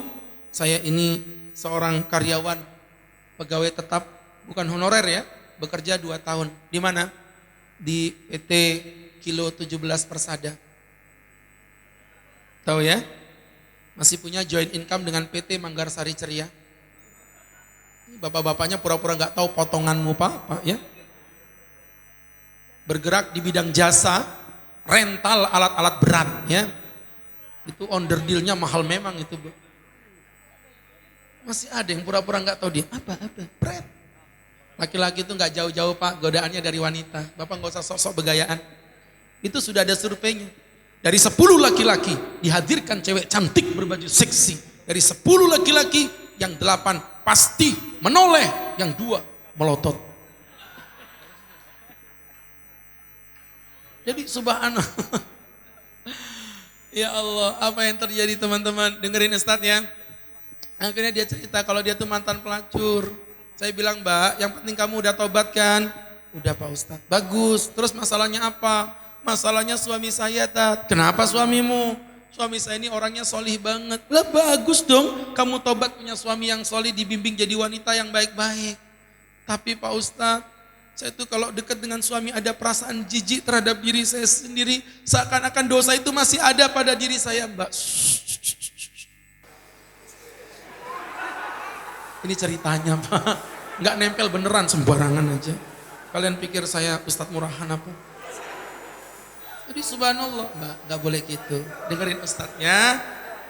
Saya ini seorang karyawan, pegawai tetap, bukan honorer ya, bekerja 2 tahun. Di mana? Di PT Kilo 17 Persada. Tahu ya? Masih punya joint income dengan PT Manggarsari Ceria. Bapak-bapaknya pura-pura nggak tahu potonganmu Pak ya. Bergerak di bidang jasa, rental alat-alat berat ya. Itu onderdilnya mahal memang itu Bu. Masih ada yang pura-pura nggak tahu dia apa berat. Laki-laki itu nggak jauh-jauh Pak, godaannya dari wanita. Bapak nggak usah sok-sok begayaan. Itu sudah ada surveinya. Dari 10 laki-laki dihadirkan cewek cantik berbaju seksi. Dari 10 laki-laki yang 8 pasti menoleh, yang 2 melotot. Jadi subhanallah. Ya Allah, apa yang terjadi teman-teman? Dengerin Ustadz ya. Akhirnya dia cerita kalau dia tuh mantan pelacur. Saya bilang, Mbak, yang penting kamu udah tobat kan? Udah Pak Ustadz. Bagus. Terus masalahnya apa? Masalahnya suami saya, Tat. Kenapa suamimu? Suami saya ini orangnya solih banget. Lah bagus dong, kamu tobat punya suami yang solih, dibimbing jadi wanita yang baik-baik. Tapi Pak Ustadz, saya tuh kalau dekat dengan suami ada perasaan jijik terhadap diri saya sendiri. Seakan-akan dosa itu masih ada pada diri saya, Mbak. Ini ceritanya Pak, nggak nempel beneran, sembarangan aja. Kalian pikir saya Ustadz murahan apa? Jadi subhanallah, Mbak, nggak boleh gitu. Dengerin Ustadznya,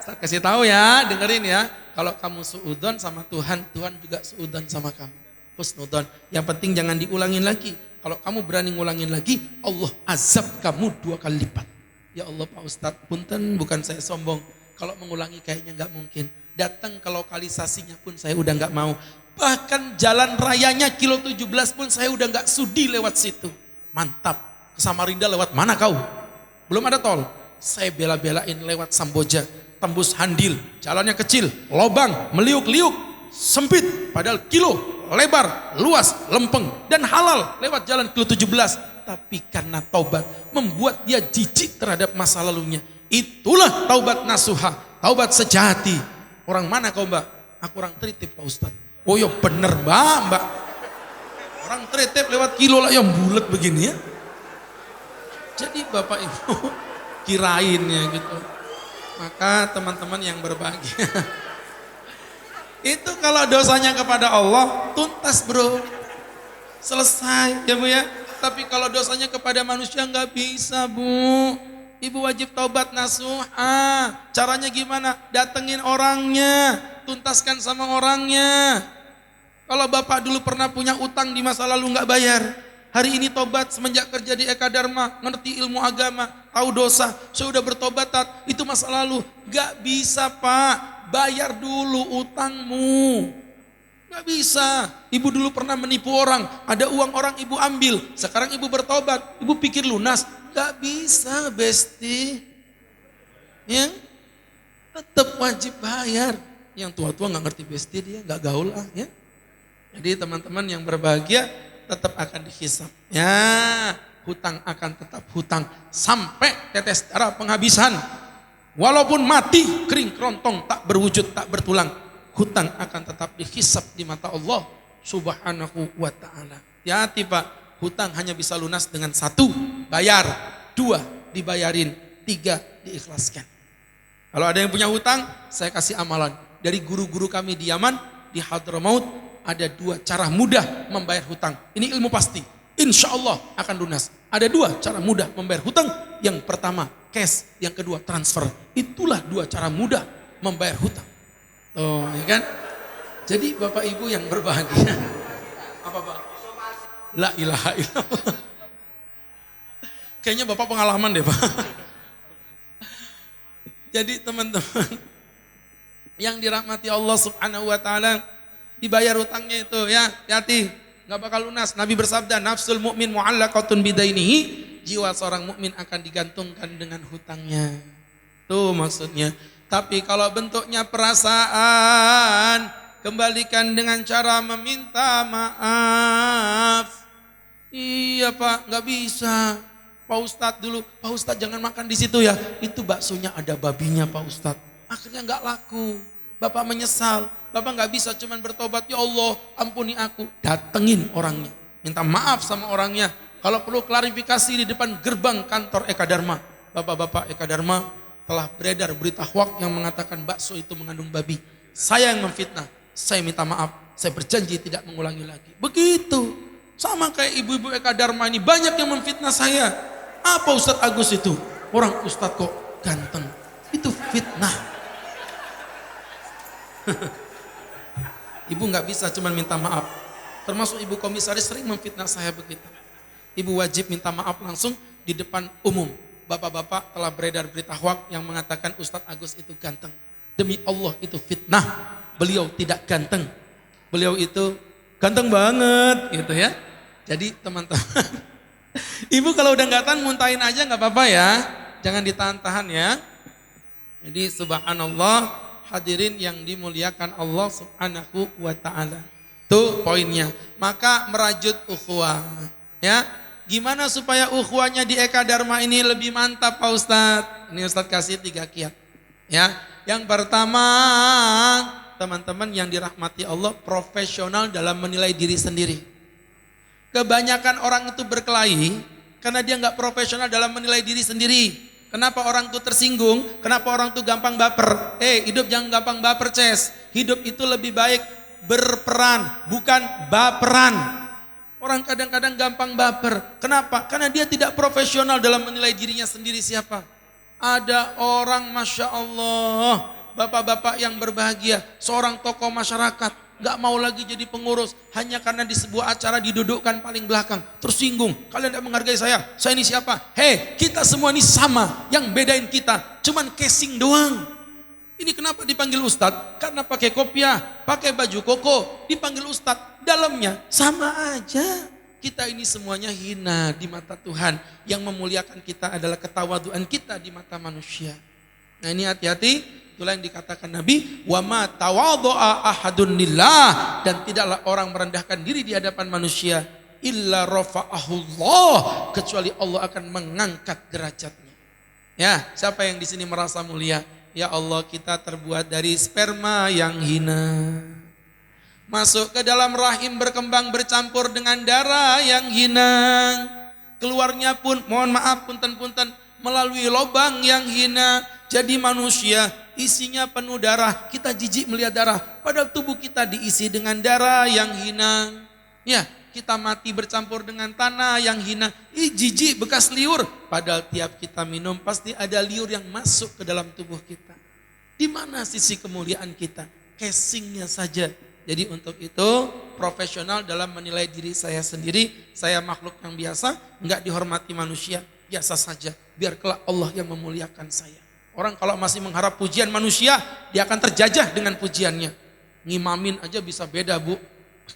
Ustadz kasih tahu ya, dengerin ya. Kalau kamu suudon sama Tuhan, Tuhan juga suudon sama kamu. Husnudon. Yang penting jangan diulangin lagi. Kalau kamu berani ngulangin lagi, Allah azab kamu 2 kali lipat. Ya Allah Pak Ustadz, punten bukan saya sombong. Kalau mengulangi kayaknya nggak mungkin. Datang ke lokalisasinya pun saya udah nggak mau. Bahkan jalan rayanya kilo 17 pun saya udah nggak sudi lewat situ. Mantap. Ke Samarinda lewat mana kau? Belum ada tol. Saya bela-belain lewat Samboja. Tembus Handil. Jalannya kecil. Lobang. Meliuk-liuk. Sempit. Padahal kilo. Lebar. Luas. Lempeng. Dan halal. Lewat jalan kilo 17. Tapi karena taubat. Membuat dia jijik terhadap masa lalunya. Itulah taubat nasuha. Taubat sejati. Orang mana kau Mbak? Aku orang Tritip Pak Ustadz. Oh ya bener Mbak. Orang Tritip lewat kilo lah yang bulat begini ya. Jadi Bapak Ibu kirain ya gitu. Maka teman-teman yang berbahagia. Itu kalau dosanya kepada Allah tuntas bro. Selesai ya Bu ya. Tapi kalau dosanya kepada manusia nggak bisa Bu. Ibu wajib taubat nasuha. Caranya gimana? Datengin orangnya. Tuntaskan sama orangnya. Kalau Bapak dulu pernah punya utang di masa lalu nggak bayar. Hari ini tobat semenjak kerja di Eka Dharma. Ngerti ilmu agama. Tahu dosa. Saya udah bertobat Tat. Itu masa lalu. Gak bisa Pak. Bayar dulu utangmu. Gak bisa. Ibu dulu pernah menipu orang. Ada uang orang ibu ambil. Sekarang ibu bertobat. Ibu pikir lunas. Gak bisa Besti. Ya, tetap wajib bayar. Yang tua-tua gak ngerti Besti dia gak gaul lah ya. Jadi teman-teman yang berbahagia tetap akan dihisap. Ya, hutang akan tetap hutang sampai tetes darah penghabisan. Walaupun mati kering kerontong tak berwujud tak bertulang, hutang akan tetap dihisap di mata Allah Subhanahu wa taala. Hati Pak. Hutang hanya bisa lunas dengan 1, bayar. 2, dibayarin. 3, diikhlaskan. Kalau ada yang punya hutang, saya kasih amalan. Dari guru-guru kami di Yaman, di Hadramaut, ada 2 cara mudah membayar hutang. Ini ilmu pasti. Insya Allah akan lunas. Ada 2 cara mudah membayar hutang. Yang pertama, cash. Yang kedua, transfer. Itulah 2 cara mudah membayar hutang. Oh, ya kan? Jadi Bapak Ibu yang berbahagia. Apa Pak? La ilaha illallah. Kayaknya Bapak pengalaman deh Pak. Jadi teman-teman yang dirahmati Allah Subhanahu wa taala, dibayar hutangnya itu ya, hati, enggak bakal lunas. Nabi bersabda, nafsul mu'min mu'allaqatun bidainihi, jiwa seorang mukmin akan digantungkan dengan hutangnya. Tuh maksudnya. Tapi kalau bentuknya perasaan, kembalikan dengan cara meminta maaf. Iya Pak, nggak bisa. Pak Ustadz dulu, Pak Ustadz jangan makan di situ ya. Itu baksonya ada babinya Pak Ustadz. Akhirnya nggak laku. Bapak menyesal. Bapak nggak bisa cuman bertobat, ya Allah ampuni aku. Datengin orangnya, minta maaf sama orangnya. Kalau perlu klarifikasi di depan gerbang kantor Eka Dharma. Bapak-bapak Eka Dharma telah beredar berita hoak yang mengatakan bakso itu mengandung babi. Saya yang memfitnah. Saya minta maaf. Saya berjanji tidak mengulangi lagi. Begitu. Sama kayak ibu-ibu Eka Dharma ini banyak yang memfitnah saya. Apa Ustadz Agus itu? Orang Ustadz kok ganteng. Itu fitnah. Ibu nggak bisa cuma minta maaf. Termasuk ibu komisaris sering memfitnah saya begitu. Ibu wajib minta maaf langsung di depan umum. Bapak-bapak telah beredar berita hoak yang mengatakan Ustadz Agus itu ganteng. Demi Allah itu fitnah. Beliau tidak ganteng. Beliau itu ganteng banget gitu ya. Jadi teman-teman, ibu kalau udah nggak tahan muntahin aja nggak apa-apa ya. Jangan ditahan-tahan ya. Jadi subhanallah, hadirin yang dimuliakan Allah subhanahu wa ta'ala. Tuh poinnya. Maka merajut ukhuwah. Ya, gimana supaya ukhuwahnya di Eka Dharma ini lebih mantap Pak Ustadz? Ini Ustadz kasih 3 kiat. Ya, yang pertama, teman-teman yang dirahmati Allah, profesional dalam menilai diri sendiri. Kebanyakan orang itu berkelahi karena dia nggak profesional dalam menilai diri sendiri. Kenapa orang tuh tersinggung? Kenapa orang tuh gampang baper? Hidup jangan gampang baper, Ces. Hidup itu lebih baik berperan, bukan baperan. Orang kadang-kadang gampang baper. Kenapa? Karena dia tidak profesional dalam menilai dirinya sendiri siapa. Ada orang Masya Allah, bapak-bapak yang berbahagia, seorang tokoh masyarakat, gak mau lagi jadi pengurus, hanya karena di sebuah acara didudukkan paling belakang, tersinggung, kalian tidak menghargai saya ini siapa? Kita semua ini sama, yang bedain kita cuman casing doang. Ini kenapa dipanggil Ustadz? Karena pakai kopiah, pakai baju koko, dipanggil Ustadz, dalamnya sama aja. Kita ini semuanya hina di mata Tuhan. Yang memuliakan kita adalah ketawaduan kita di mata manusia. Nah ini hati-hati, itulah yang dikatakan Nabi, wa ma tawadhu'a ahadun lillah, dan tidaklah orang merendahkan diri di hadapan manusia illa rafa'ahullah, kecuali Allah akan mengangkat derajatnya. Ya, siapa yang di sini merasa mulia? Ya Allah, kita terbuat dari sperma yang hina. Masuk ke dalam rahim, berkembang bercampur dengan darah yang hina. Keluarnya pun, mohon maaf, punten-punten, melalui lubang yang hina. Jadi manusia isinya penuh darah, kita jijik melihat darah, padahal tubuh kita diisi dengan darah yang hina. Ya, kita mati bercampur dengan tanah yang hina, jijik bekas liur, padahal tiap kita minum pasti ada liur yang masuk ke dalam tubuh kita. Di mana sisi kemuliaan kita? Casingnya saja. Jadi untuk itu profesional dalam menilai diri saya sendiri, saya makhluk yang biasa, enggak dihormati manusia, biasa saja, biar kelak Allah yang memuliakan saya. Orang kalau masih mengharap pujian manusia, dia akan terjajah dengan pujiannya. Ngimamin aja bisa beda Bu.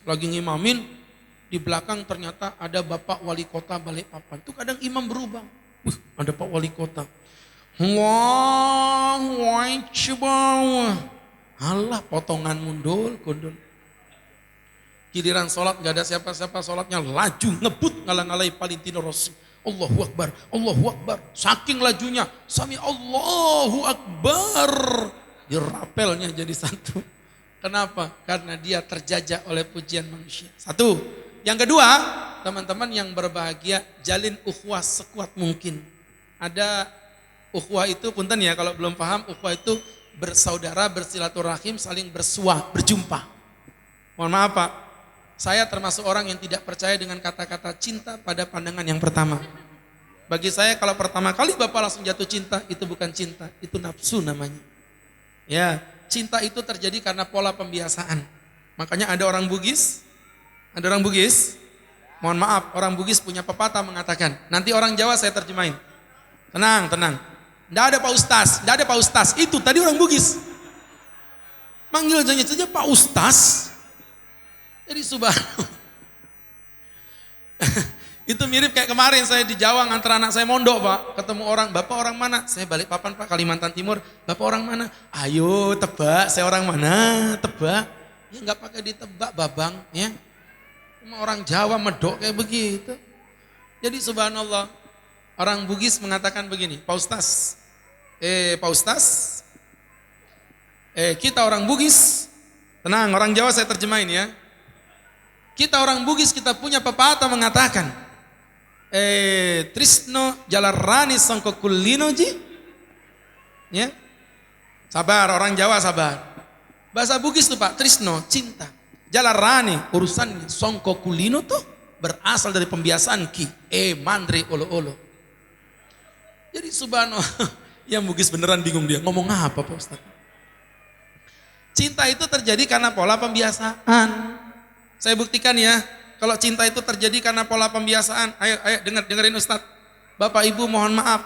Lagi ngimamin, di belakang ternyata ada Bapak Wali Kota Balikpapan. Itu kadang imam berubah. Ada Pak Wali Kota. Allahu Akbar. Allah potongan mundul, kundul. Giliran sholat gak ada siapa-siapa, sholatnya laju, ngebut ngalang-ngalai Valentino Rossi. Allahu Akbar, Allahu Akbar. Saking lajunya, sami Allahu Akbar. Dirapelnya jadi satu. Kenapa? Karena dia terjajah oleh pujian manusia. Satu. Yang kedua, teman-teman yang berbahagia, jalin ukhuwah sekuat mungkin. Ada ukhuwah itu, punten ya kalau belum paham, ukhuwah itu bersaudara, bersilaturahim, saling bersuah, berjumpa. Mohon maaf Pak, saya termasuk orang yang tidak percaya dengan kata-kata cinta pada pandangan yang pertama. Bagi saya kalau pertama kali Bapak langsung jatuh cinta, itu bukan cinta, itu nafsu namanya. Ya, cinta itu terjadi karena pola pembiasaan. Makanya ada orang Bugis, mohon maaf, orang Bugis punya pepatah mengatakan, nanti orang Jawa saya terjemahin. Tenang, tenang. Nggak ada Pak Ustaz, itu tadi orang Bugis. Manggil saja Pak Ustaz. Jadi subhanallah. Itu mirip kayak kemarin saya di Jawa ngantar anak saya mondok Pak. Ketemu orang, Bapak orang mana? Saya Balikpapan Pak, Kalimantan Timur. Bapak orang mana? Ayo tebak, saya orang mana? Tebak. Ya nggak pakai ditebak Babang. Ya. Cuma orang Jawa medok kayak begitu. Jadi subhanallah. Orang Bugis mengatakan begini, Pak Ustaz, kita orang Bugis, tenang orang Jawa saya terjemahin ya. Kita orang Bugis kita punya pepatah mengatakan, Trisno jalarani songko kulino ji, ya, sabar orang Jawa sabar. Bahasa Bugis tuh Pak, Trisno cinta, jalarani urusannya songko kulino tuh berasal dari pembiasaan ki, mandre olo-olo. Jadi subhanallah, yang Bugis beneran bingung dia, ngomong apa Pak Ustaz? Cinta itu terjadi karena pola pembiasaan. Saya buktikan ya, kalau cinta itu terjadi karena pola pembiasaan. Ayo dengerin Ustaz. Bapak Ibu mohon maaf,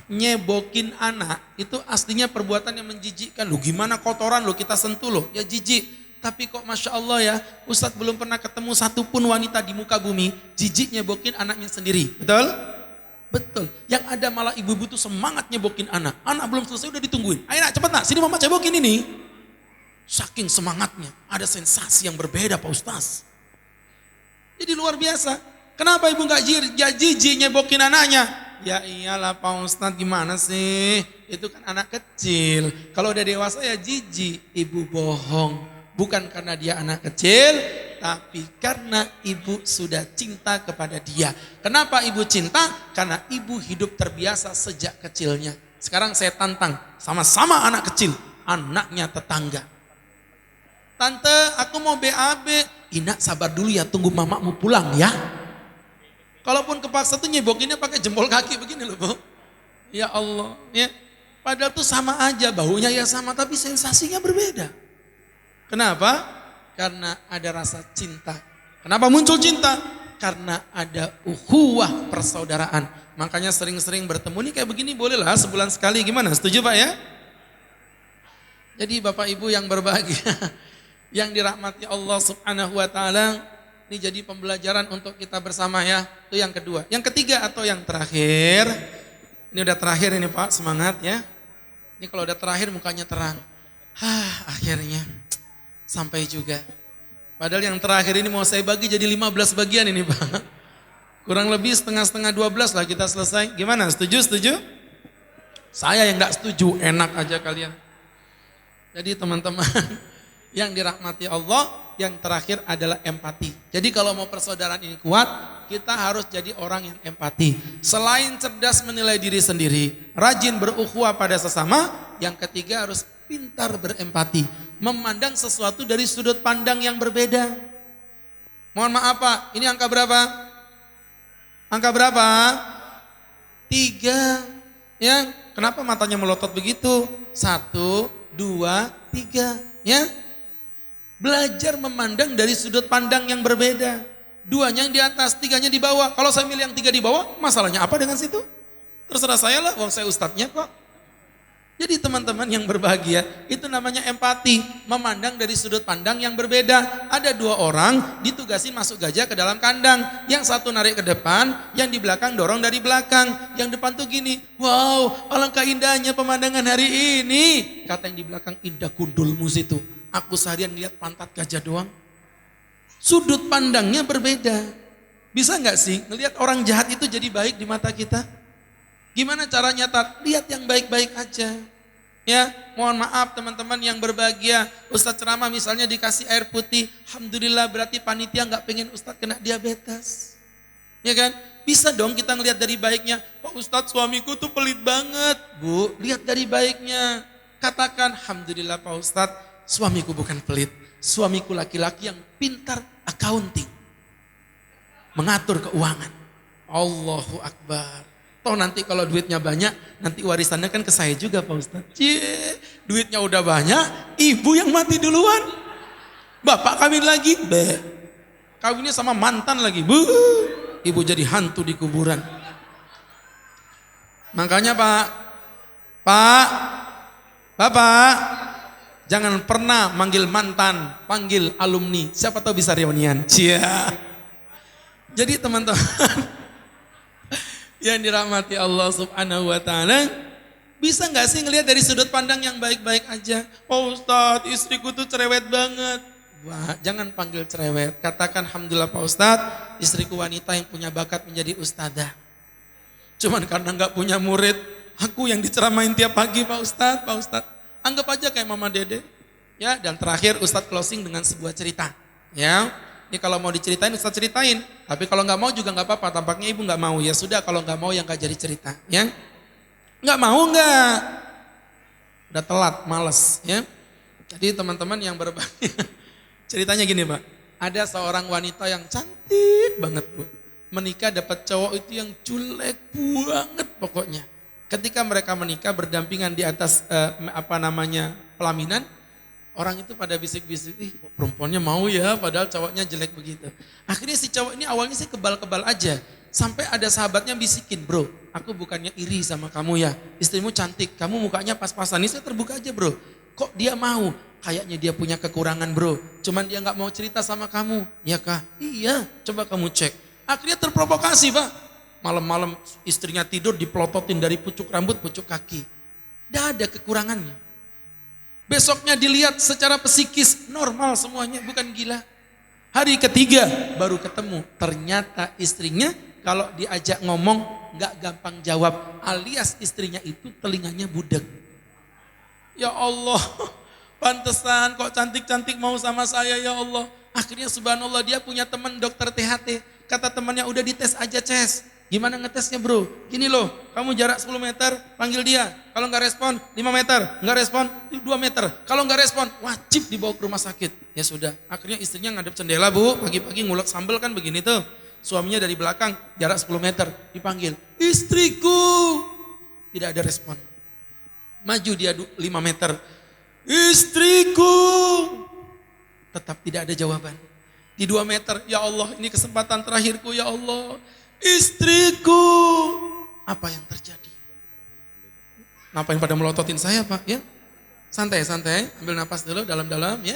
nyebokin anak itu aslinya perbuatan yang menjijikkan. Lu gimana kotoran lu kita sentuh lo, ya jijik. Tapi kok Masya Allah ya, Ustaz belum pernah ketemu satupun wanita di muka bumi, jijik nyebokin anaknya sendiri. Betul? Betul. Yang ada malah ibu-ibu tuh semangat nyebokin anak. Anak belum selesai udah ditungguin. Ayo nak cepet nak, sini mama cebokin ini. Saking semangatnya, ada sensasi yang berbeda Pak Ustaz. Jadi luar biasa. Kenapa ibu gak jijik nyebokin anaknya? Ya iyalah Pak Ustaz, gimana sih? Itu kan anak kecil. Kalau udah dewasa ya jijik. Ibu bohong. Bukan karena dia anak kecil, tapi karena ibu sudah cinta kepada dia. Kenapa ibu cinta? Karena ibu hidup terbiasa sejak kecilnya. Sekarang saya tantang, sama-sama anak kecil, anaknya tetangga. Tante, aku mau BAB. Ina sabar dulu ya, tunggu mamamu pulang ya. Kalaupun kepaksa tuh nyebokinnya pakai jempol kaki begini loh Bu. Ya Allah, ya. Padahal tuh sama aja, baunya ya sama, tapi sensasinya berbeda. Kenapa? Karena ada rasa cinta. Kenapa muncul cinta? Karena ada ukhuwah persaudaraan. Makanya sering-sering bertemu nih kayak begini bolehlah sebulan sekali. Gimana? Setuju Pak ya? Jadi Bapak Ibu yang berbahagia, yang dirahmati Allah Subhanahu wa taala, ini jadi pembelajaran untuk kita bersama ya. Itu yang kedua. Yang ketiga atau yang terakhir. Ini udah terakhir ini Pak, semangat ya. Ini kalau udah terakhir mukanya terang. Akhirnya sampai juga. Padahal yang terakhir ini mau saya bagi jadi 15 bagian ini Pak. Kurang lebih setengah-setengah 12 lah kita selesai. Gimana? Setuju? Setuju? Saya yang gak setuju, enak aja kalian. Jadi teman-teman yang dirahmati Allah, yang terakhir adalah empati. Jadi kalau mau persaudaraan ini kuat, kita harus jadi orang yang empati. Selain cerdas menilai diri sendiri, rajin berukhuwah pada sesama, yang ketiga harus pintar berempati. Memandang sesuatu dari sudut pandang yang berbeda. Mohon maaf Pak, ini angka berapa? Angka berapa? 3. Ya, kenapa matanya melotot begitu? 1, 2, 3. Ya, belajar memandang dari sudut pandang yang berbeda. 2-nya yang di atas, 3-nya di bawah. Kalau saya milih yang 3 di bawah, masalahnya apa dengan situ? Terserah saya lah, wong saya ustadznya kok. Jadi teman-teman yang berbahagia, itu namanya empati. Memandang dari sudut pandang yang berbeda. Ada 2 orang ditugasin masuk gajah ke dalam kandang. Yang satu narik ke depan, yang di belakang dorong dari belakang. Yang depan tuh gini, wow alangkah indahnya pemandangan hari ini. Kata yang di belakang, indah gundulmu situ. Aku seharian lihat pantat gajah doang. Sudut pandangnya berbeda. Bisa gak sih ngelihat orang jahat itu jadi baik di mata kita? Gimana caranya Tat? Lihat yang baik-baik aja. Ya, mohon maaf teman-teman yang berbahagia. Ustadz ceramah misalnya dikasih air putih. Alhamdulillah berarti panitia gak pengen Ustadz kena diabetes. Ya kan? Bisa dong kita ngelihat dari baiknya. Pak Ustadz suamiku tuh pelit banget. Bu, lihat dari baiknya. Katakan, Alhamdulillah Pak Ustadz suamiku bukan pelit. Suamiku laki-laki yang pintar accounting. Mengatur keuangan. Allahu Akbar. Toh nanti kalau duitnya banyak, nanti warisannya kan ke saya juga Pak Ustadz. Cie, duitnya udah banyak, ibu yang mati duluan. Bapak kawin lagi, kawinnya sama mantan lagi. Ibu jadi hantu di kuburan. Makanya Bapak, jangan pernah manggil mantan, panggil alumni. Siapa tahu bisa reunian. Cie. Jadi teman-teman yang dirahmati Allah Subhanahu wa taala, bisa gak sih ngelihat dari sudut pandang yang baik-baik aja? Oh Ustadz, istriku tuh cerewet banget. Wah, jangan panggil cerewet. Katakan Alhamdulillah Pak Ustadz, istriku wanita yang punya bakat menjadi ustadzah. Cuman karena gak punya murid, aku yang diceramain tiap pagi Pak Ustadz. Anggap aja kayak Mama Dede. Ya, dan terakhir Ustadz closing dengan sebuah cerita. Ya. Ini kalau mau diceritain Ustadz ceritain, tapi kalau nggak mau juga nggak apa-apa. Tampaknya ibu nggak mau, ya sudah kalau nggak mau yang nggak jadi cerita, ya nggak mau nggak, udah telat, males, ya. Jadi teman-teman yang berbahagia, ceritanya gini Pak, ada seorang wanita yang cantik banget Bu, menikah dapat cowok itu yang jelek banget pokoknya. Ketika mereka menikah berdampingan di atas pelaminan. Orang itu pada bisik-bisik, perempuannya mau ya padahal cowoknya jelek begitu. Akhirnya si cowok ini awalnya sih kebal-kebal aja. Sampai ada sahabatnya bisikin, bro aku bukannya iri sama kamu ya. Istrimu cantik, kamu mukanya pas-pasan. Ini saya terbuka aja bro. Kok dia mau? Kayaknya dia punya kekurangan bro. Cuman dia gak mau cerita sama kamu. Ya kah? Iya, coba kamu cek. Akhirnya terprovokasi Pak. Malam-malam istrinya tidur dipelototin dari pucuk rambut, pucuk kaki. Tidak ada kekurangannya. Besoknya dilihat secara psikis normal semuanya, bukan gila. Hari ketiga baru ketemu, ternyata istrinya kalau diajak ngomong gak gampang jawab, alias istrinya itu telinganya budek. Ya Allah, pantesan kok cantik-cantik mau sama saya ya Allah. Akhirnya subhanallah dia punya teman dokter THT. Kata temannya udah dites aja Ces. Gimana ngetesnya bro? Gini loh, kamu jarak 10 meter panggil dia. Kalau nggak respon 5 meter, nggak respon 2 meter. Kalau nggak respon wajib dibawa ke rumah sakit. Ya sudah, akhirnya istrinya ngadep jendela bu, pagi-pagi ngulek sambal kan begini tuh. Suaminya dari belakang jarak 10 meter dipanggil. Istriku, tidak ada respon. Maju dia 5 meter. Istriku, tetap tidak ada jawaban. Di 2 meter, ya Allah ini kesempatan terakhirku ya Allah. Istriku, apa yang terjadi? Ngapain pada melototin saya Pak ya? Santai-santai, ambil napas dulu dalam-dalam ya.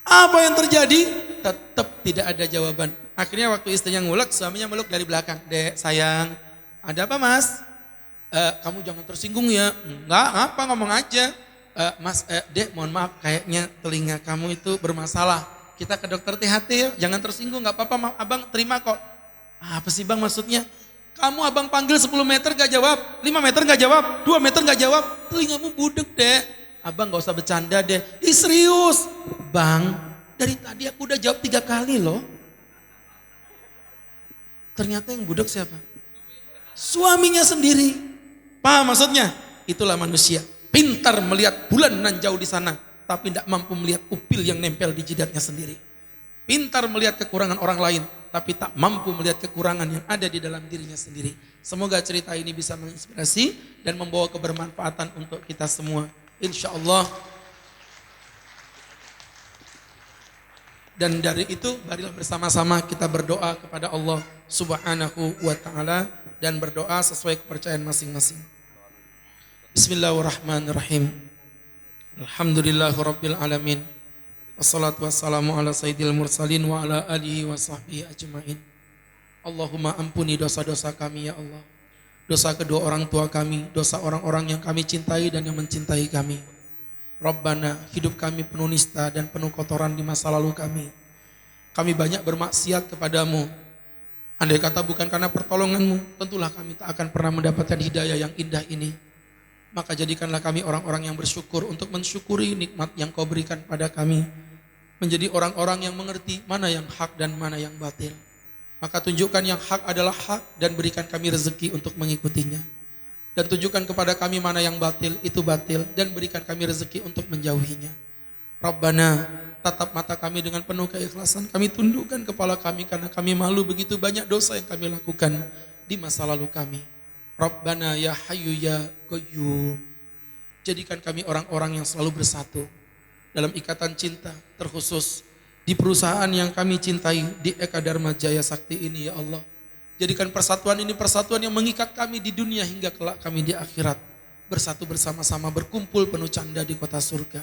Apa yang terjadi? Tetap tidak ada jawaban. Akhirnya waktu istrinya ngulek, suaminya meluk dari belakang. Dek sayang, ada apa mas? Kamu jangan tersinggung ya. Enggak, apa ngomong aja. Mas, dek mohon maaf kayaknya telinga kamu itu bermasalah. Kita ke dokter THT ya, jangan tersinggung, gak apa-apa abang terima kok. Apa sih bang maksudnya? Kamu abang panggil 10 meter gak jawab, 5 meter gak jawab, 2 meter gak jawab, telingamu budek dek. Abang gak usah bercanda deh. Ih serius. Bang, dari tadi aku udah jawab 3 kali loh. Ternyata yang budek siapa? Suaminya sendiri. Paham maksudnya? Itulah manusia. Pintar melihat bulan nan jauh di sana, tapi tidak mampu melihat upil yang nempel di jidatnya sendiri. Pintar melihat kekurangan orang lain, tapi tak mampu melihat kekurangan yang ada di dalam dirinya sendiri. Semoga cerita ini bisa menginspirasi dan membawa kebermanfaatan untuk kita semua. Insya Allah. Dan dari itu, marilah bersama-sama kita berdoa kepada Allah Subhanahu wa ta'ala dan berdoa sesuai kepercayaan masing-masing. Bismillahirrahmanirrahim. Alhamdulillahirabbil alamin. Wassalatu wassalamu ala sayyidil mursalin wa ala alihi wa sahbihi ajma'in. Allahumma ampuni dosa-dosa kami ya Allah. Dosa kedua orang tua kami, dosa orang-orang yang kami cintai dan yang mencintai kami. Rabbana, hidup kami penuh nista dan penuh kotoran di masa lalu kami. Kami banyak bermaksiat kepadamu. Andai kata bukan karena pertolonganmu, tentulah kami tak akan pernah mendapatkan hidayah yang indah ini. Maka jadikanlah kami orang-orang yang bersyukur untuk mensyukuri nikmat yang kau berikan pada kami. Menjadi orang-orang yang mengerti mana yang hak dan mana yang batil. Maka tunjukkan yang hak adalah hak dan berikan kami rezeki untuk mengikutinya. Dan tunjukkan kepada kami mana yang batil, itu batil, dan berikan kami rezeki untuk menjauhinya. Rabbana, tatap mata kami dengan penuh keikhlasan. Kami tundukkan kepala kami karena kami malu begitu banyak dosa yang kami lakukan di masa lalu kami. Rabbana ya Hayyu ya Qayyum. Jadikan kami orang-orang yang selalu bersatu dalam ikatan cinta, terkhusus di perusahaan yang kami cintai, di Eka Dharma Jaya Sakti ini ya Allah. Jadikan persatuan ini persatuan yang mengikat kami di dunia hingga kelak kami di akhirat. Bersatu bersama-sama, berkumpul penuh canda di kota surga.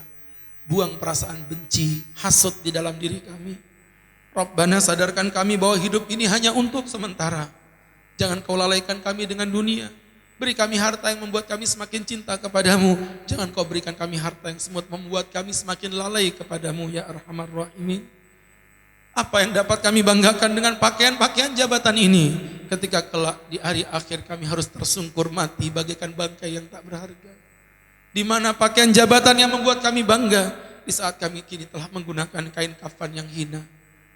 Buang perasaan benci, hasut di dalam diri kami. Rabbana, sadarkan kami bahwa hidup ini hanya untuk sementara. Jangan kau lalaikan kami dengan dunia. Beri kami harta yang membuat kami semakin cinta kepadamu. Jangan kau berikan kami harta yang semut membuat kami semakin lalai kepadamu ya Arhamar Rahimin. Apa yang dapat kami banggakan dengan pakaian-pakaian jabatan ini? Ketika kelak di hari akhir kami harus tersungkur mati bagaikan bangkai yang tak berharga. Di mana pakaian jabatan yang membuat kami bangga? Di saat kami kini telah menggunakan kain kafan yang hina.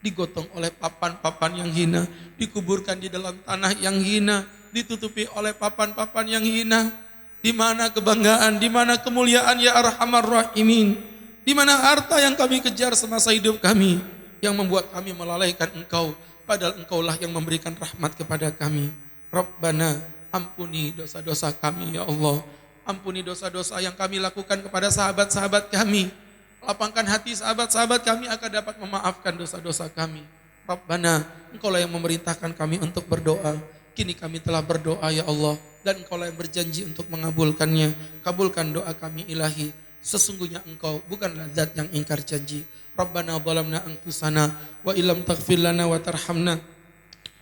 Digotong oleh papan-papan yang hina, dikuburkan di dalam tanah yang hina, ditutupi oleh papan-papan yang hina. Di mana kebanggaan, di mana kemuliaan ya Arhamar Rahimin? Di mana harta yang kami kejar semasa hidup kami yang membuat kami melalaikan Engkau, padahal Engkaulah yang memberikan rahmat kepada kami. Rabbana, ampuni dosa-dosa kami ya Allah. Ampuni dosa-dosa yang kami lakukan kepada sahabat-sahabat kami. Lapangkan hati sahabat-sahabat kami agar dapat memaafkan dosa-dosa kami. Rabbana, Engkaulah yang memerintahkan kami untuk berdoa. Kini kami telah berdoa ya Allah, dan Engkaulah yang berjanji untuk mengabulkannya. Kabulkan doa kami ilahi. Sesungguhnya Engkau bukanlah zat yang ingkar janji. Rabbana zalamna anfusana wa illam taghfir lana wa tarhamna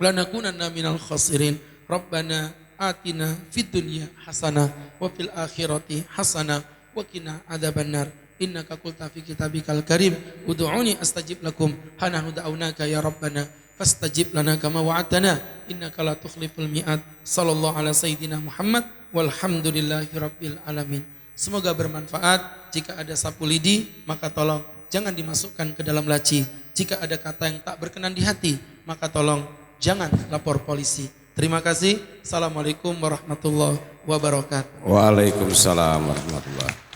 lanakunanna minal khasirin. Rabbana atina fid dunya hasanah wa fil akhirati hasanah wa qina adzabannar. Innaka qulta fi kitabikal karim ud'uni astajib lakum hanahnu da'awnaka ya rabbana fastajib lana kama wa'adtana innaka la tukhliful mi'ad. Sallallahu ala sayyidina Muhammad walhamdulillahi rabbil alamin. Semoga bermanfaat. Jika ada sapu lidi maka tolong jangan dimasukkan ke dalam laci. Jika ada kata yang tak berkenan di hati maka tolong jangan lapor polisi. Terima kasih. Assalamualaikum warahmatullahi wabarakatuh. Waalaikumsalam warahmatullahi